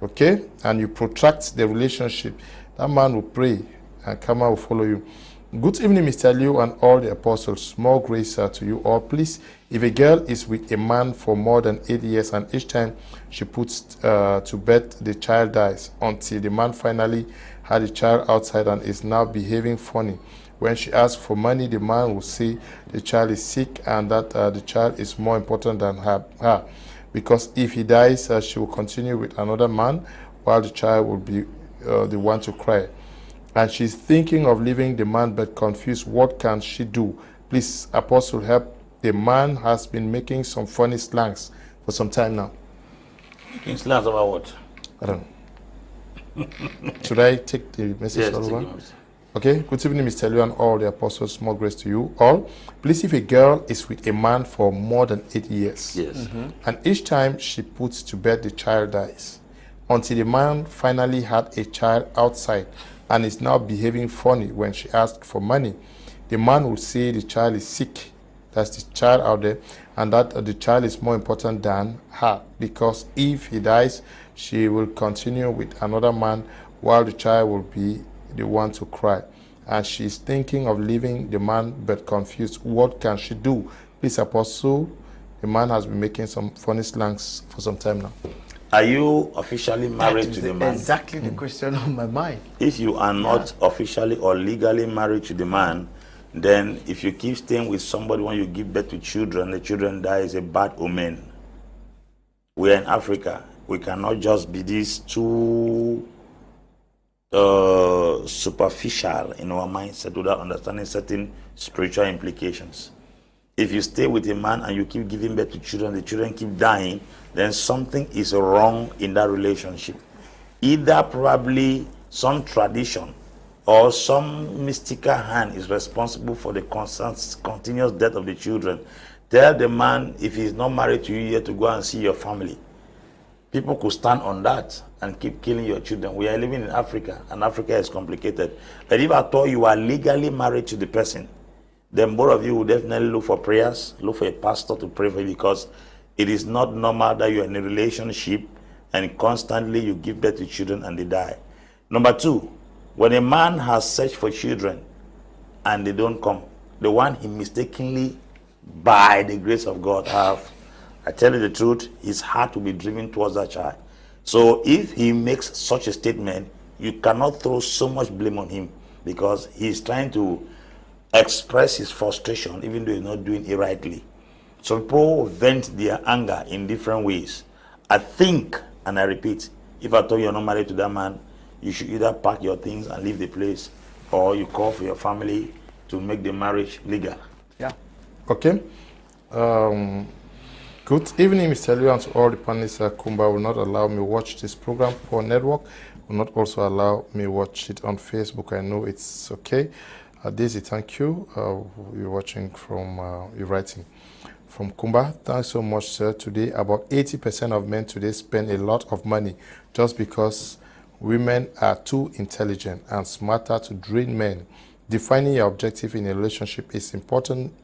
Okay? And you protract the relationship. That man will pray and Kama will follow you. Good evening, Mr. Liu and all the apostles. More grace to you all. Please, if a girl is with a man for more than 8 years and each time she puts to bed, the child dies until the man finally had a child outside and is now behaving funny. When she asks for money, the man will say the child is sick and that the child is more important than her. Because if he dies, she will continue with another man while the child will be the one to cry. And she's thinking of leaving the man but confused. What can she do? Please, Apostle, help. The man has been making some funny slangs for some time now. Making slangs about what? I don't know. Should I take the message over? Okay. Good evening, Mr. Liu and all the apostles. More grace to you all. Please, if a girl is with a man for more than 8 years, yes, and each time she puts to bed, the child dies, until the man finally had a child outside and is now behaving funny when she asks for money, the man will say the child is sick. That's the child out there, and that the child is more important than her, because if he dies, she will continue with another man while the child will be the one to cry. And she's thinking of leaving the man but confused. What can she do? Please, Apostle, the man has been making some funny slangs for some time now. Are you officially married to the man? Exactly the question on my mind. If you are not officially or legally married to the man, then if you keep staying with somebody when you give birth to children, the children die, is a bad omen. We are in Africa. We cannot just be these too superficial in our mindset without understanding certain spiritual implications. If you stay with a man and you keep giving birth to children, the children keep dying, then something is wrong in that relationship. Either probably some tradition or some mystical hand is responsible for the continuous death of the children, tell the man, if he's not married to you yet, to go and see your family. People could stand on that and keep killing your children. We are living in Africa, and Africa is complicated. But if I thought you are legally married to the person, then both of you will definitely look for prayers, look for a pastor to pray for you, because it is not normal that you are in a relationship and constantly you give birth to children and they die. Number two, when a man has searched for children and they don't come, the one he mistakenly, by the grace of God, have, I tell you the truth, his heart will be driven towards that child. So if he makes such a statement, you cannot throw so much blame on him, because he's trying to express his frustration even though he's not doing it rightly. So people vent their anger in different ways. I think, and I repeat, if I told you you're not married to that man, you should either pack your things and leave the place, or you call for your family to make the marriage legal. Yeah. Okay. Good evening, Mr. Liu, and to all the panelists. Kumba will not allow me watch this program for network. Will not also allow me watch it on Facebook. I know it's okay. Daisy, thank you. You're watching from, you're writing from Kumba. Thanks so much, sir. Today, about 80% of men today spend a lot of money just because women are too intelligent and smarter to drain men. Defining your objective in a relationship is important.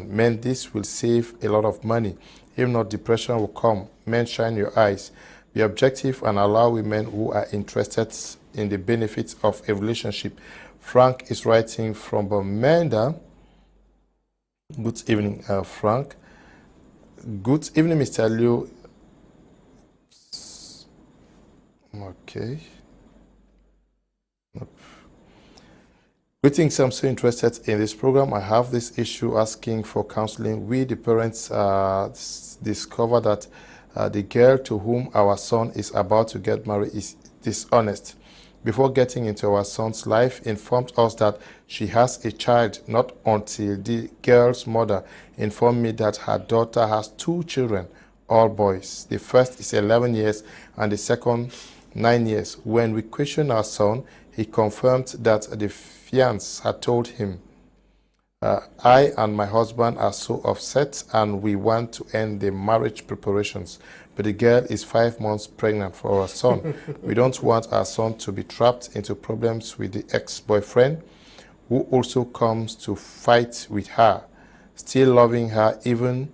Men, this will save a lot of money. If not, depression will come. Men, shine your eyes. Be objective and allow women who are interested in the benefits of a relationship. Frank is writing from Bamenda. Good evening, Frank. Good evening, Mr. Liu. Okay. Nope. Greetings, I'm so interested in this program. I have this issue asking for counseling. We, the parents, discover that the girl to whom our son is about to get married is dishonest. Before getting into our son's life, informed us that she has a child, not until the girl's mother informed me that her daughter has 2 children, all boys. The first is 11 years and the second 9 years. When we questioned our son, he confirmed that the fiancé had told him, I and my husband are so upset and we want to end the marriage preparations. But the girl is 5 months pregnant for our son. We don't want our son to be trapped into problems with the ex-boyfriend, who also comes to fight with her. Still loving her, even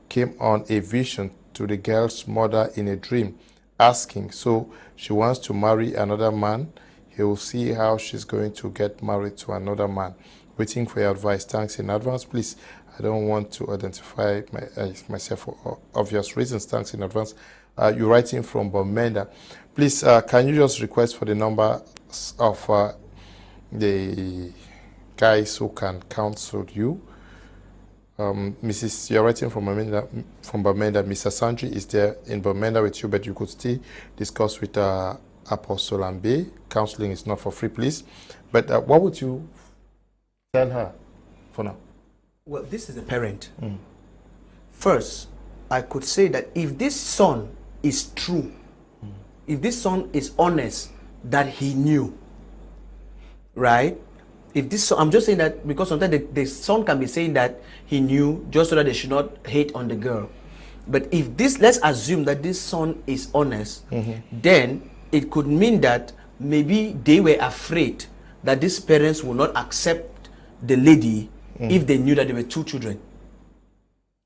came on a vision to the girl's mother in a dream, asking, so she wants to marry another man. He will see how she's going to get married to another man. Waiting for your advice. Thanks in advance. Please, I don't want to identify myself for obvious reasons. Thanks in advance. You're writing from Bamenda. Please, can you just request for the number of the guys who can counsel you? You're writing from Bamenda. Mr. Asanji is there in Bamenda with you, but you could still discuss with Apostle Ambe. Counseling is not for free, please. But what would you tell her for now? Well, this is the parent. First, I could say that if this son is true, if this son is honest, that he knew, right? If this son, I'm just saying that because sometimes the son can be saying that he knew just so that they should not hate on the girl. But if this, let's assume that this son is honest, then it could mean that maybe they were afraid that these parents will not accept the lady if they knew that there were 2 children.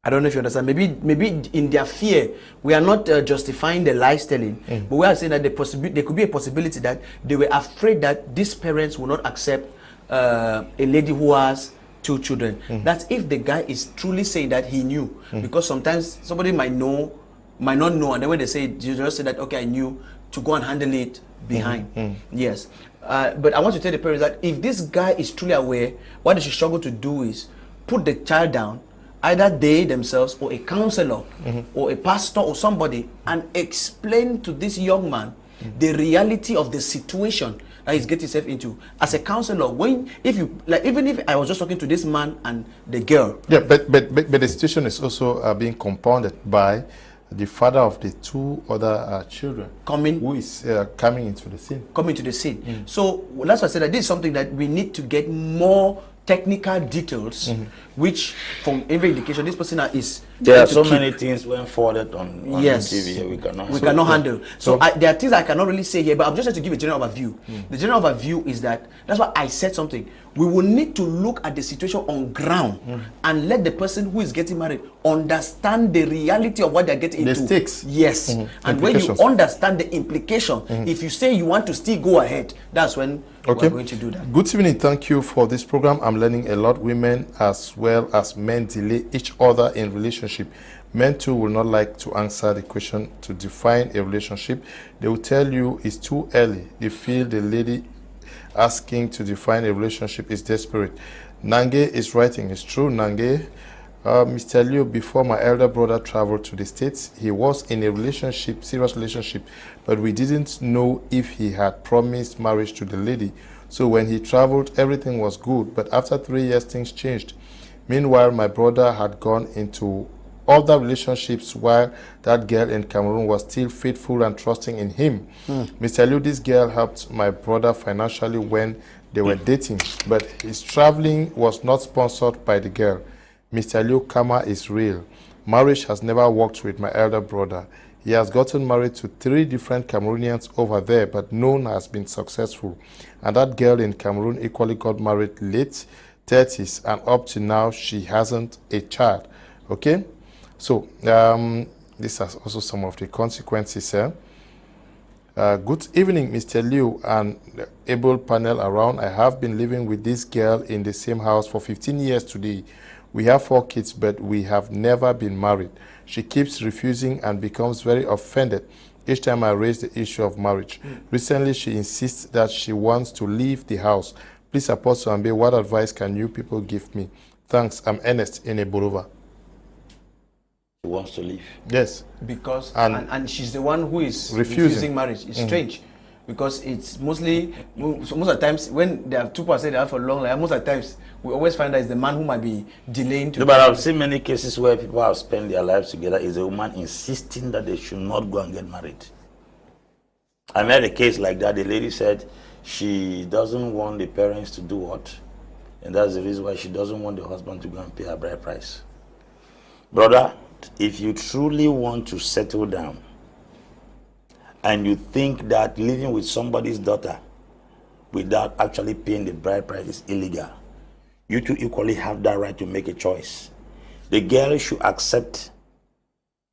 I don't know if you understand. Maybe in their fear, we are not justifying the lies telling, but we are saying that there could be a possibility that they were afraid that these parents will not accept a lady who has 2 children. That's if the guy is truly saying that he knew, because sometimes somebody might not know, and then when they say, you just say that, okay, I knew, to go and handle it behind. Yes. But I want to tell the parents that if this guy is truly aware, what they should struggle to do is put the child down, either they themselves or a counselor or a pastor or somebody, and explain to this young man the reality of the situation that he's getting himself into. As a counselor, if you like, even if I was just talking to this man and the girl. Yeah, but the situation is also being compounded by the father of the two other children who is coming into the scene. Coming to the scene. So that's why I said that this is something that we need to get more technical details, which from every indication this person is. There are so many things when forwarded on TV we cannot handle. So there are things I cannot really say here, but I'm just trying to give a general overview. The general overview is that's why I said something. We will need to look at the situation on ground and let the person who is getting married understand the reality of what they're getting into. The stakes. Yes. And when you understand the implication, if you say you want to still go ahead, that's when we're going to do that. Good evening. Thank you for this program. I'm learning a lot. Women as well as men delay each other in relationship. Men too will not like to answer the question to define a relationship. They will tell you it's too early. They feel the lady asking to define a relationship is desperate. Nange is writing. It's true, Nange. Mr. Leo, before my elder brother traveled to the States, he was in a relationship, serious relationship, but we didn't know if he had promised marriage to the lady. So when he traveled, everything was good, but after 3 years, things changed. Meanwhile, my brother had gone into other relationships while that girl in Cameroon was still faithful and trusting in him. Mr. Liu, this girl helped my brother financially when they were dating, but his traveling was not sponsored by the girl. Mr. Liu, karma is real. Marriage has never worked with my elder brother. He has gotten married to 3 different Cameroonians over there, but none has been successful. And that girl in Cameroon equally got married late 30s, and up to now she hasn't a child. Okay, so this has also some of the consequences here. Good evening, Mr. Liu and the able panel around. I have been living with this girl in the same house for 15 years today. We have 4 kids, but we have never been married. She keeps refusing and becomes very offended each time I raise the issue of marriage. Recently, she insists that she wants to leave the house. Please, Apostle Ambe, what advice can you people give me? Thanks. I'm Ernest in Eborova. She wants to leave. Yes. Because and she's the one who is refusing marriage. It's strange. Because it's mostly, most of the times, when there are 2 people say they have for long life, most of the times, we always find that it's the man who might be delaying to... No, but I've seen many cases where people have spent their lives together. Is a woman insisting that they should not go and get married. I met a case like that. The lady said she doesn't want the parents to do what? And that's the reason why she doesn't want the husband to go and pay her bride price. Brother, if you truly want to settle down, and you think that living with somebody's daughter without actually paying the bride price is illegal, you two equally have that right to make a choice. The girl should accept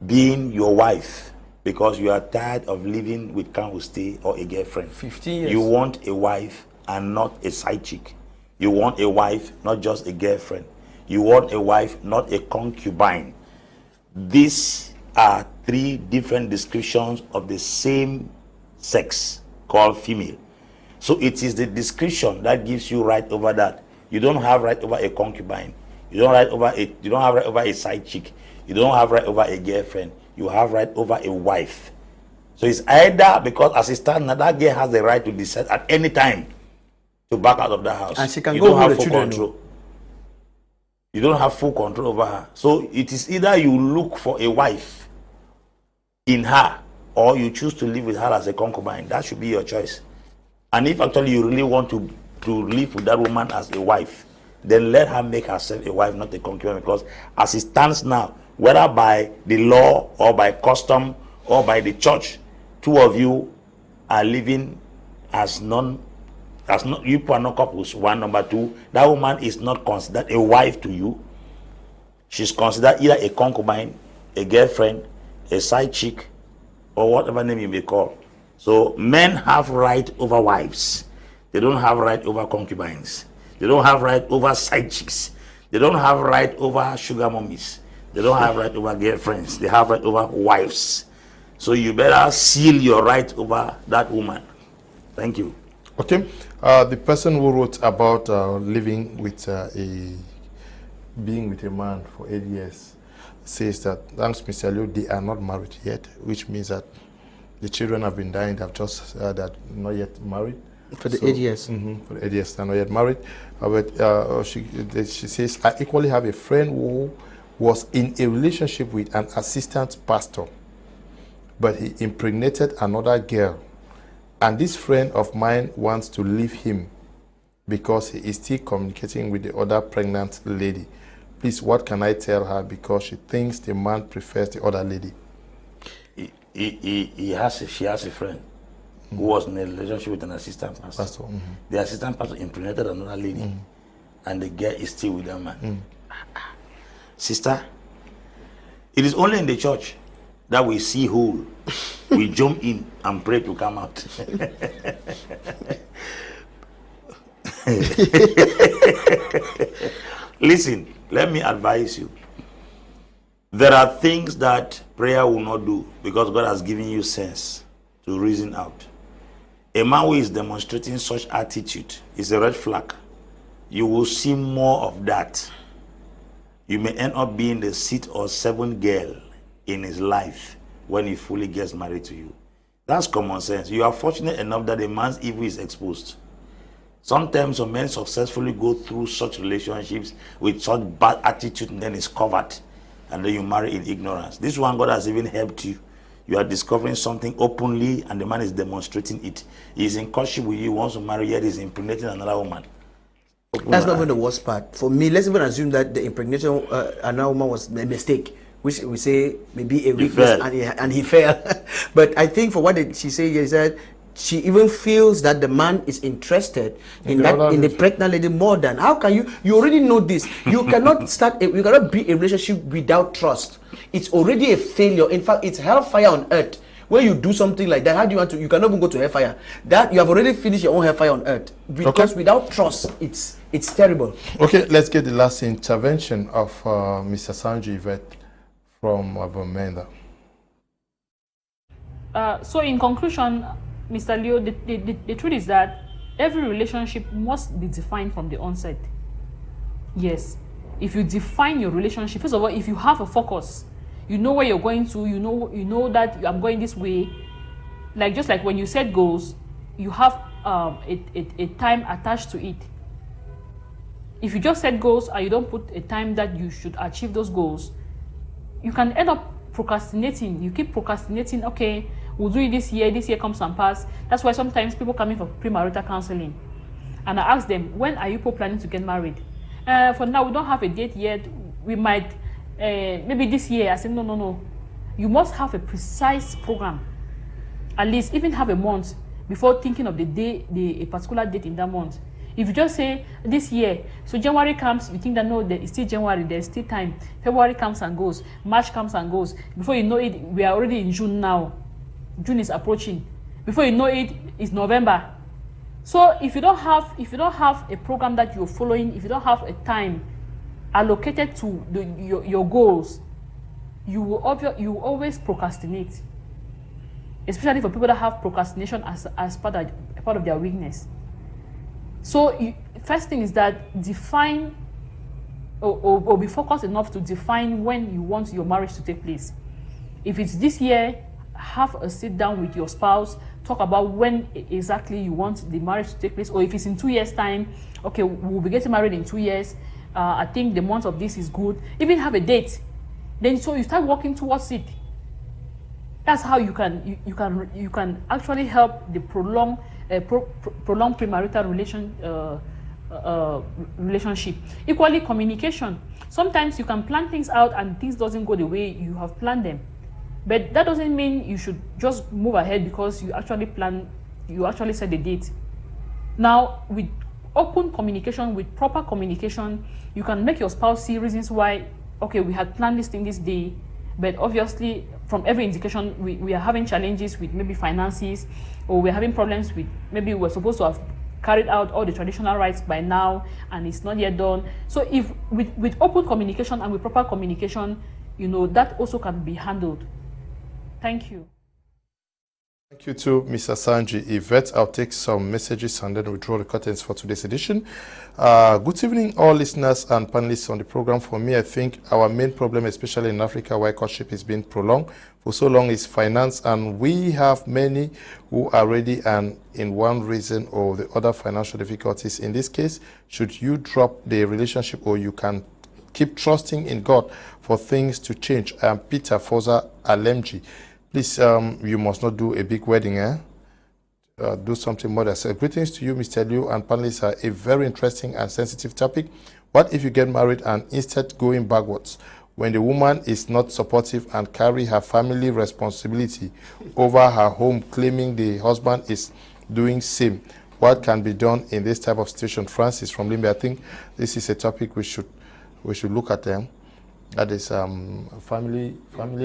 being your wife because you are tired of living with Kanwuste or a girlfriend. 15 years. You want a wife and not a side chick. You want a wife, not just a girlfriend. You want a wife, not a concubine. These are 3 different descriptions of the same sex called female. So it is the description that gives you right over that. You don't have right over a concubine. You don't have right over a side chick. You don't have right over a girlfriend. You have right over a wife. So it's either because as it stands now, that girl has the right to decide at any time to back out of that house. And she can go with the children. Control. You don't have full control over her. So it is either you look for a wife in her or you choose to live with her as a concubine. That should be your choice. And if actually you really want to live with that woman as a wife, then let her make herself a wife, not a concubine, because as it stands now, whether by the law or by custom or by the church, 2 of you are living as you are not couples. 1, number 2, that woman is not considered a wife to you. She's considered either a concubine, a girlfriend, a side chick, or whatever name you may call. So men have right over wives. They don't have right over concubines. They don't have right over side chicks. They don't have right over sugar mummies. They don't have right over girlfriends. They have right over wives. So you better seal your right over that woman. Thank you. Okay. The person who wrote about living with being with a man for 8 years says that, thanks, Mr. Liu, they are not married yet, which means that the children have been dying. They've just they're not yet married. For the 8 years. For the 8 years, they're not yet married. But she says, I equally have a friend who was in a relationship with an assistant pastor. but he impregnated another girl. And this friend of mine wants to leave him because he is still communicating with the other pregnant lady. Please, what can I tell her? Because she thinks the man prefers the other lady. She has a friend who was in a relationship with an assistant pastor. The assistant pastor impregnated another lady, and the girl is still with that man. Sister, it is only in the church that we see hole. We jump in and pray to come out. Listen, let me advise you. There are things that prayer will not do because God has given you sense to reason out. A man who is demonstrating such attitude is a red flag. You will see more of that. You may end up being the 6th or 7th girl in his life when he fully gets married to you. That's common sense. You are fortunate enough that a man's evil is exposed. Sometimes some men successfully go through such relationships with such bad attitude and then it's covered. And then you marry in ignorance. This one, God has even helped you. You are discovering something openly and the man is demonstrating it. He is in courtship with you, wants to marry, yet he's impregnating another woman. That's not even the worst part. For me, let's even assume that the impregnation another woman was a mistake, which we say maybe a weakness and he fell. But I think for what she said, is that she even feels that the man is interested in the pregnant lady more than. How can you already know this? You cannot you cannot be a relationship without trust. It's already a failure. In fact, it's hellfire on earth. When you do something like that, how do you want to? You cannot even go to hellfire. That you have already finished your own hellfire on earth. Because without trust, it's terrible. Okay, let's get the last intervention of Mr. Asanji Yvette from Ambe. So in conclusion, Mr. Leo, the truth is that every relationship must be defined from the onset. Yes. If you define your relationship, first of all, if you have a focus, you know where you're going to, you know that I'm going this way. Like just like when you set goals, you have a time attached to it. If you just set goals and you don't put a time that you should achieve those goals, you can end up procrastinating. You keep procrastinating. Okay, we'll do it this year comes and pass. That's why sometimes people come in for premarital counseling and I ask them, when are you planning to get married? For now, we don't have a date yet. We might maybe this year. I said no, you must have a precise program, at least even have a month before thinking of a particular date in that month. If you just say this year, so January comes, you think that no, it's still January, there's still time. February comes and goes, March comes and goes. Before you know it, we are already in June now. June is approaching. Before you know it, it's November. So if you don't have a program that you're following, if you don't have a time allocated to your goals, you will always procrastinate. Especially for people that have procrastination as part of their weakness. So first thing is that define or be focused enough to define when you want your marriage to take place. If it's this year, have a sit down with your spouse, talk about when exactly you want the marriage to take place. Or if it's in 2 years' time, okay, we'll be getting married in 2 years. I think the month of this is good. Even have a date. Then so you start working towards it. That's how you can actually help the prolonged premarital relationship. Equally, communication. Sometimes you can plan things out and things doesn't go the way you have planned them. But that doesn't mean you should just move ahead because you actually set the date. Now, with open communication, with proper communication, you can make your spouse see reasons why, okay, we had planned this thing this day, but obviously from every indication we are having challenges with maybe finances, or we're having problems with maybe we're supposed to have carried out all the traditional rites by now and it's not yet done. So if with open communication and with proper communication, that also can be handled. Thank you. Thank you to Mr. Asanji Yvette. I'll take some messages and then we'll draw the curtains for today's edition. Good evening, all listeners and panelists on the program. For me, I think our main problem, especially in Africa, why courtship is being prolonged for so long, is finance. And we have many who are ready and in one reason or the other financial difficulties. In this case, should you drop the relationship or you can keep trusting in God for things to change? I am Peter Foza Alemji. Please, you must not do a big wedding, eh? Do something modest. Greetings to you, Mr. Liu and panelists. Are a very interesting and sensitive topic. What if you get married and instead going backwards? When the woman is not supportive and carry her family responsibility over her home, claiming the husband is doing same, what can be done in this type of situation? Francis from Limbe, I think this is a topic we should look at them. That is family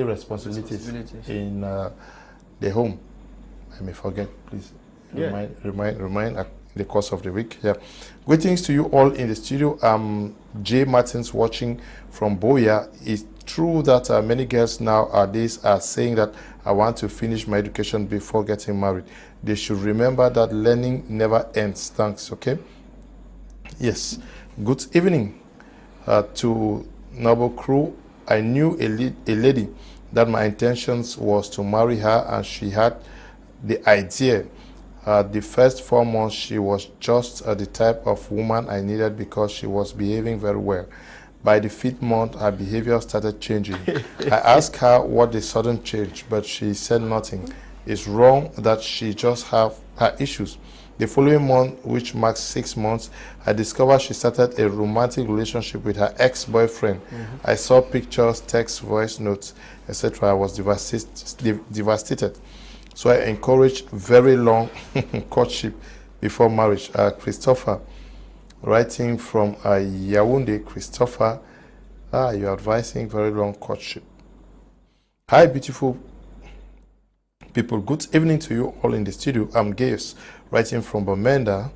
responsibilities in the home. I may forget, please. Yeah. Remind at the course of the week. Yeah. Greetings to you all in the studio. Jay Martins watching from Boya. It's true that many girls nowadays are saying that I want to finish my education before getting married. They should remember that learning never ends. Thanks, okay? Yes. Good evening to Noble Crew. I knew a lady that my intentions was to marry her, and she had the idea. The first 4 months, she was just the type of woman I needed because she was behaving very well. By the 5th month, her behavior started changing. I asked her what the sudden change, but she said nothing. It's wrong that she just have her issues. The following month, which marks 6 months, I discovered she started a romantic relationship with her ex-boyfriend. I saw pictures, text, voice notes, etc. I was devastated. So I encouraged very long courtship before marriage. Christopher, writing from Yaoundé, Christopher, you're advising very long courtship. Hi, beautiful people. Good evening to you all in the studio. I'm Gaius, writing from Bamenda.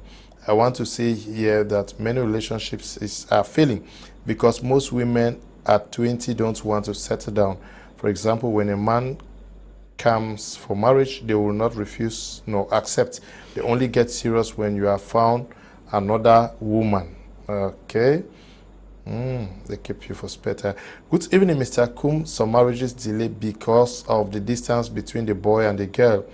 I want to say here that many relationships are failing because most women at 20 don't want to settle down. For example, when a man comes for marriage, they will not refuse nor accept. They only get serious when you have found another woman. Okay? They keep you for spare time. Good evening, Mr. Kum. Some marriages delay because of the distance between the boy and the girl.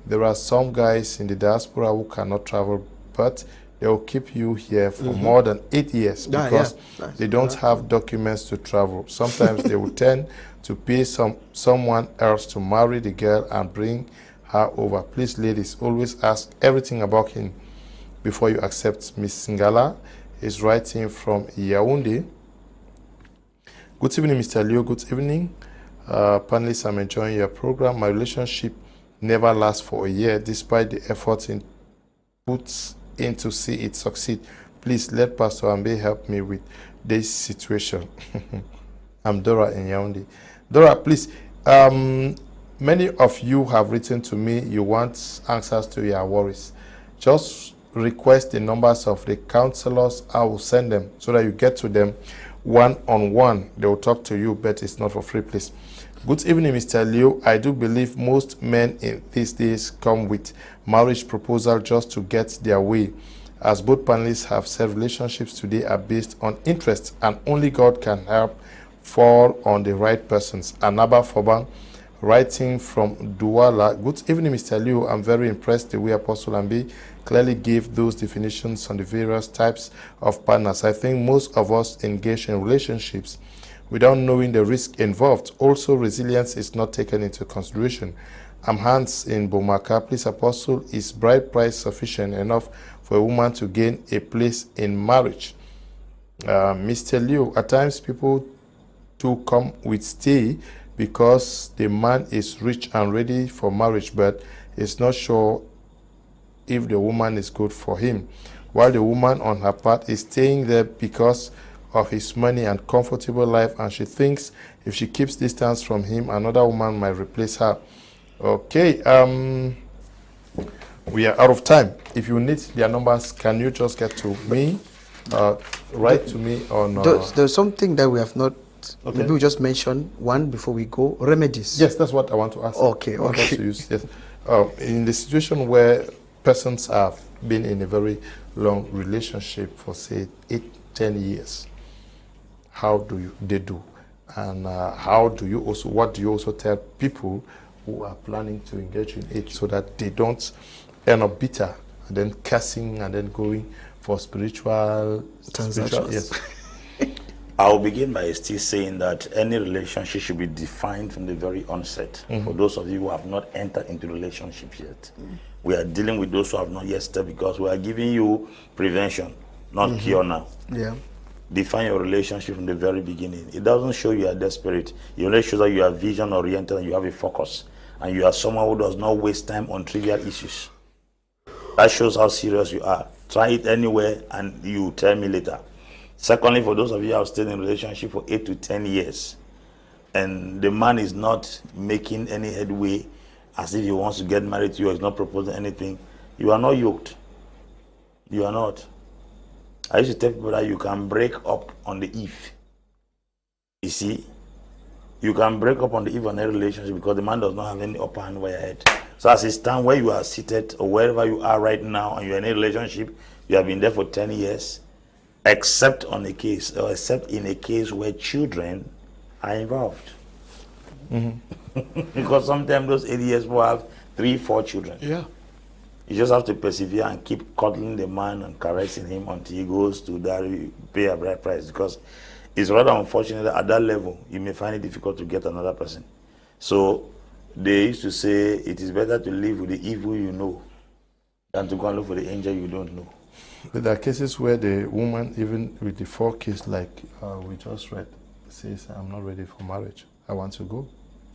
There are some guys in the diaspora who cannot travel, but they will keep you here for more than 8 years because they don't have documents to travel. Sometimes they will tend to pay someone else to marry the girl and bring her over. Please, ladies, always ask everything about him before you accept. Miss Singala is writing from Yaoundé. Good evening, Mr. Leo. Good evening. Panelists, I'm enjoying your program. My relationship never lasts for a year despite the efforts it puts in to see it succeed. Please let Pastor Ambe help me with this situation. I'm Dora in Yaoundé. Dora, please, many of you have written to me, you want answers to your worries. Just request the numbers of the counselors. I will send them so that you get to them one-on-one. They will talk to you, but it's not for free, please. Good evening, Mr. Leo. I do believe most men in these days come with marriage proposal just to get their way. As both panelists have said, relationships today are based on interest, and only God can help fall on the right persons. Anaba Foban, writing from Douala. Good evening, Mr. Leo. I'm very impressed the way Apostle Ambe clearly gave those definitions on the various types of partners. I think most of us engage in relationships without knowing the risk involved. Also, resilience is not taken into consideration. I'm Hans in Bomaka. Please, Apostle, is bride price sufficient enough for a woman to gain a place in marriage? Mr. Leo, at times people to come with stay because the man is rich and ready for marriage, but is not sure if the woman is good for him, while the woman on her part is staying there because of his money and comfortable life, and she thinks if she keeps distance from him, another woman might replace her. Okay, we are out of time. If you need their numbers, can you just get to me, write to me on... There's something that we have not... Okay. Maybe we just mention one before we go. Remedies. Yes, that's what I want to ask. Okay, okay. To use, yes. In the situation where persons have been in a very long relationship for, say, 8-10 years, how do they do? And what do you also tell people who are planning to engage in it so that they don't end up bitter and then cursing and then going for spiritual transactions? Yes. I'll begin by still saying that any relationship should be defined from the very onset. For those of you who have not entered into relationships yet, we are dealing with those who have not yet stepped, because we are giving you prevention, not cure now. Yeah. Define your relationship from the very beginning. It doesn't show you are desperate. It only shows that you are vision oriented and you have a focus, and you are someone who does not waste time on trivial issues. That shows how serious you are. Try it anywhere and you tell me later. Secondly, for those of you who have stayed in a relationship for 8 to 10 years and the man is not making any headway as if he wants to get married to you or is not proposing anything, you are not yoked. You are not. I used to tell people that you can break up on the eve. You see, you can break up on the eve of a relationship because the man does not have any upper hand over your head. So as it stands, where you are seated or wherever you are right now and you're in a relationship, you have been there for 10 years, except on a case, or except in a case where children are involved. Because sometimes those 8 years will have 3, 4 children. Yeah. You just have to persevere and keep cuddling the man and caressing him until he goes to that, pay a bride price. Because it's rather unfortunate that at that level, you may find it difficult to get another person. So they used to say it is better to live with the evil you know than to go and look for the angel you don't know. But there are cases where the woman, even with the 4 kids, like we just read, says, I'm not ready for marriage. I want to go.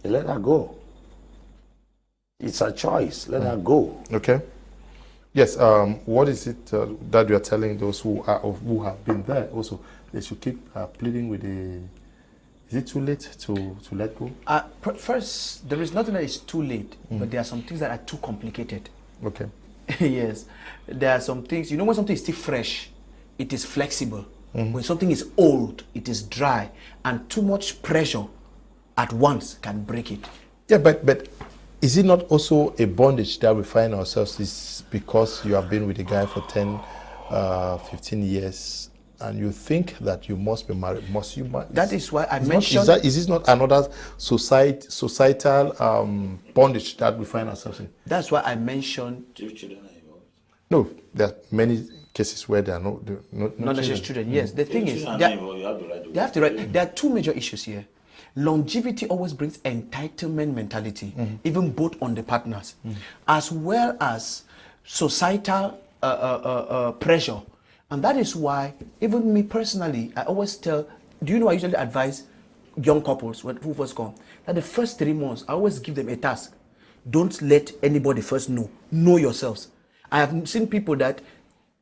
Let her go. It's a choice. Let her go. Okay. Yes. What is it that you are telling those who have been there? Also, they should keep pleading with the. Is it too late to let go? First, there is nothing that is too late, but there are some things that are too complicated. Okay. Yes, there are some things. You know, when something is still fresh, it is flexible. When something is old, it is dry, and too much pressure at once can break it. Yeah, but is it not also a bondage that we find ourselves is because you have been with a guy for 10, 15 years and you think that you must be married? Must you marry? That is why I mentioned... Is this not another societal bondage that we find ourselves in? That's why I mentioned... No, there are many cases where there are no necessarily children. Yes, the thing is... They have to write. There are 2 major issues here. Longevity always brings entitlement mentality, even both on the partners, as well as societal pressure. And that is why, even me personally, I always tell, do you know I usually advise young couples who first come, that the first 3 months, I always give them a task. Don't let anybody first know. Know yourselves. I have seen people that,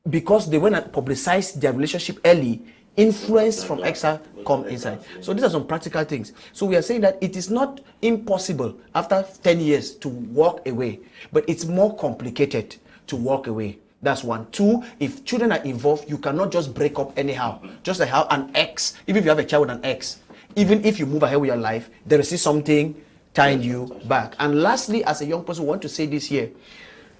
because they went and publicized their relationship early, influence from extra come inside. So these are some practical things. So we are saying that it is not impossible after 10 years to walk away, but it's more complicated to walk away. That's 1. 2, if children are involved, you cannot just break up anyhow. Just like how an ex, even if you have a child with an ex, even if you move ahead with your life, there is still something tying you back. And lastly, as a young person, I want to say this here.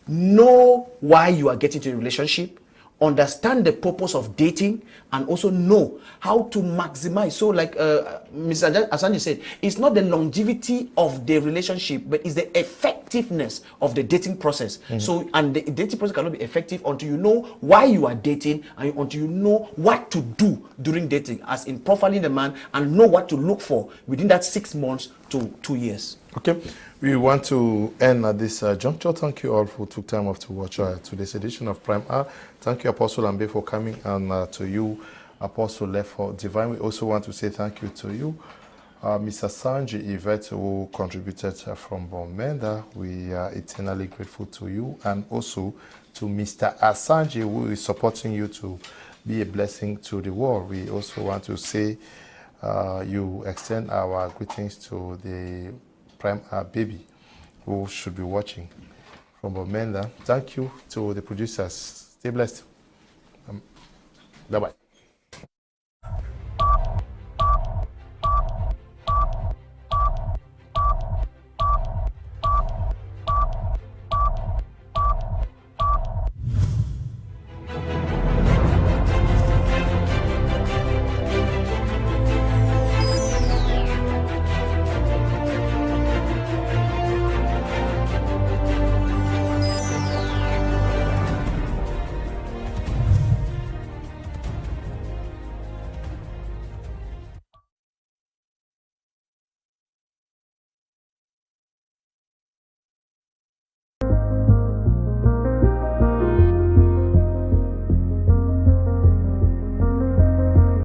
Know why you are getting into a relationship. Understand the purpose of dating, and also know how to maximize. So like Mr. Asanji said, it's not the longevity of the relationship, but it's the effectiveness of the dating process. So, and the dating process cannot be effective until you know why you are dating, and until you know what to do during dating, as in profiling the man, and know what to look for within that 6 months to 2 years. Okay, we want to end at this juncture. Thank you all who took time off to watch today's edition of Prime Hour. Thank you, Apostle Ambe, for coming, and to you, Apostle Lefo Divine. We also want to say thank you to you, Ms. Asanji, Yvette, who contributed from Bomenda. We are eternally grateful to you, and also to Mr. Asanji, who is supporting you to be a blessing to the world. We also want to say you extend our greetings to the Prime baby who should be watching from Bomenda. Thank you to the producers. Stay blessed. Bye-bye.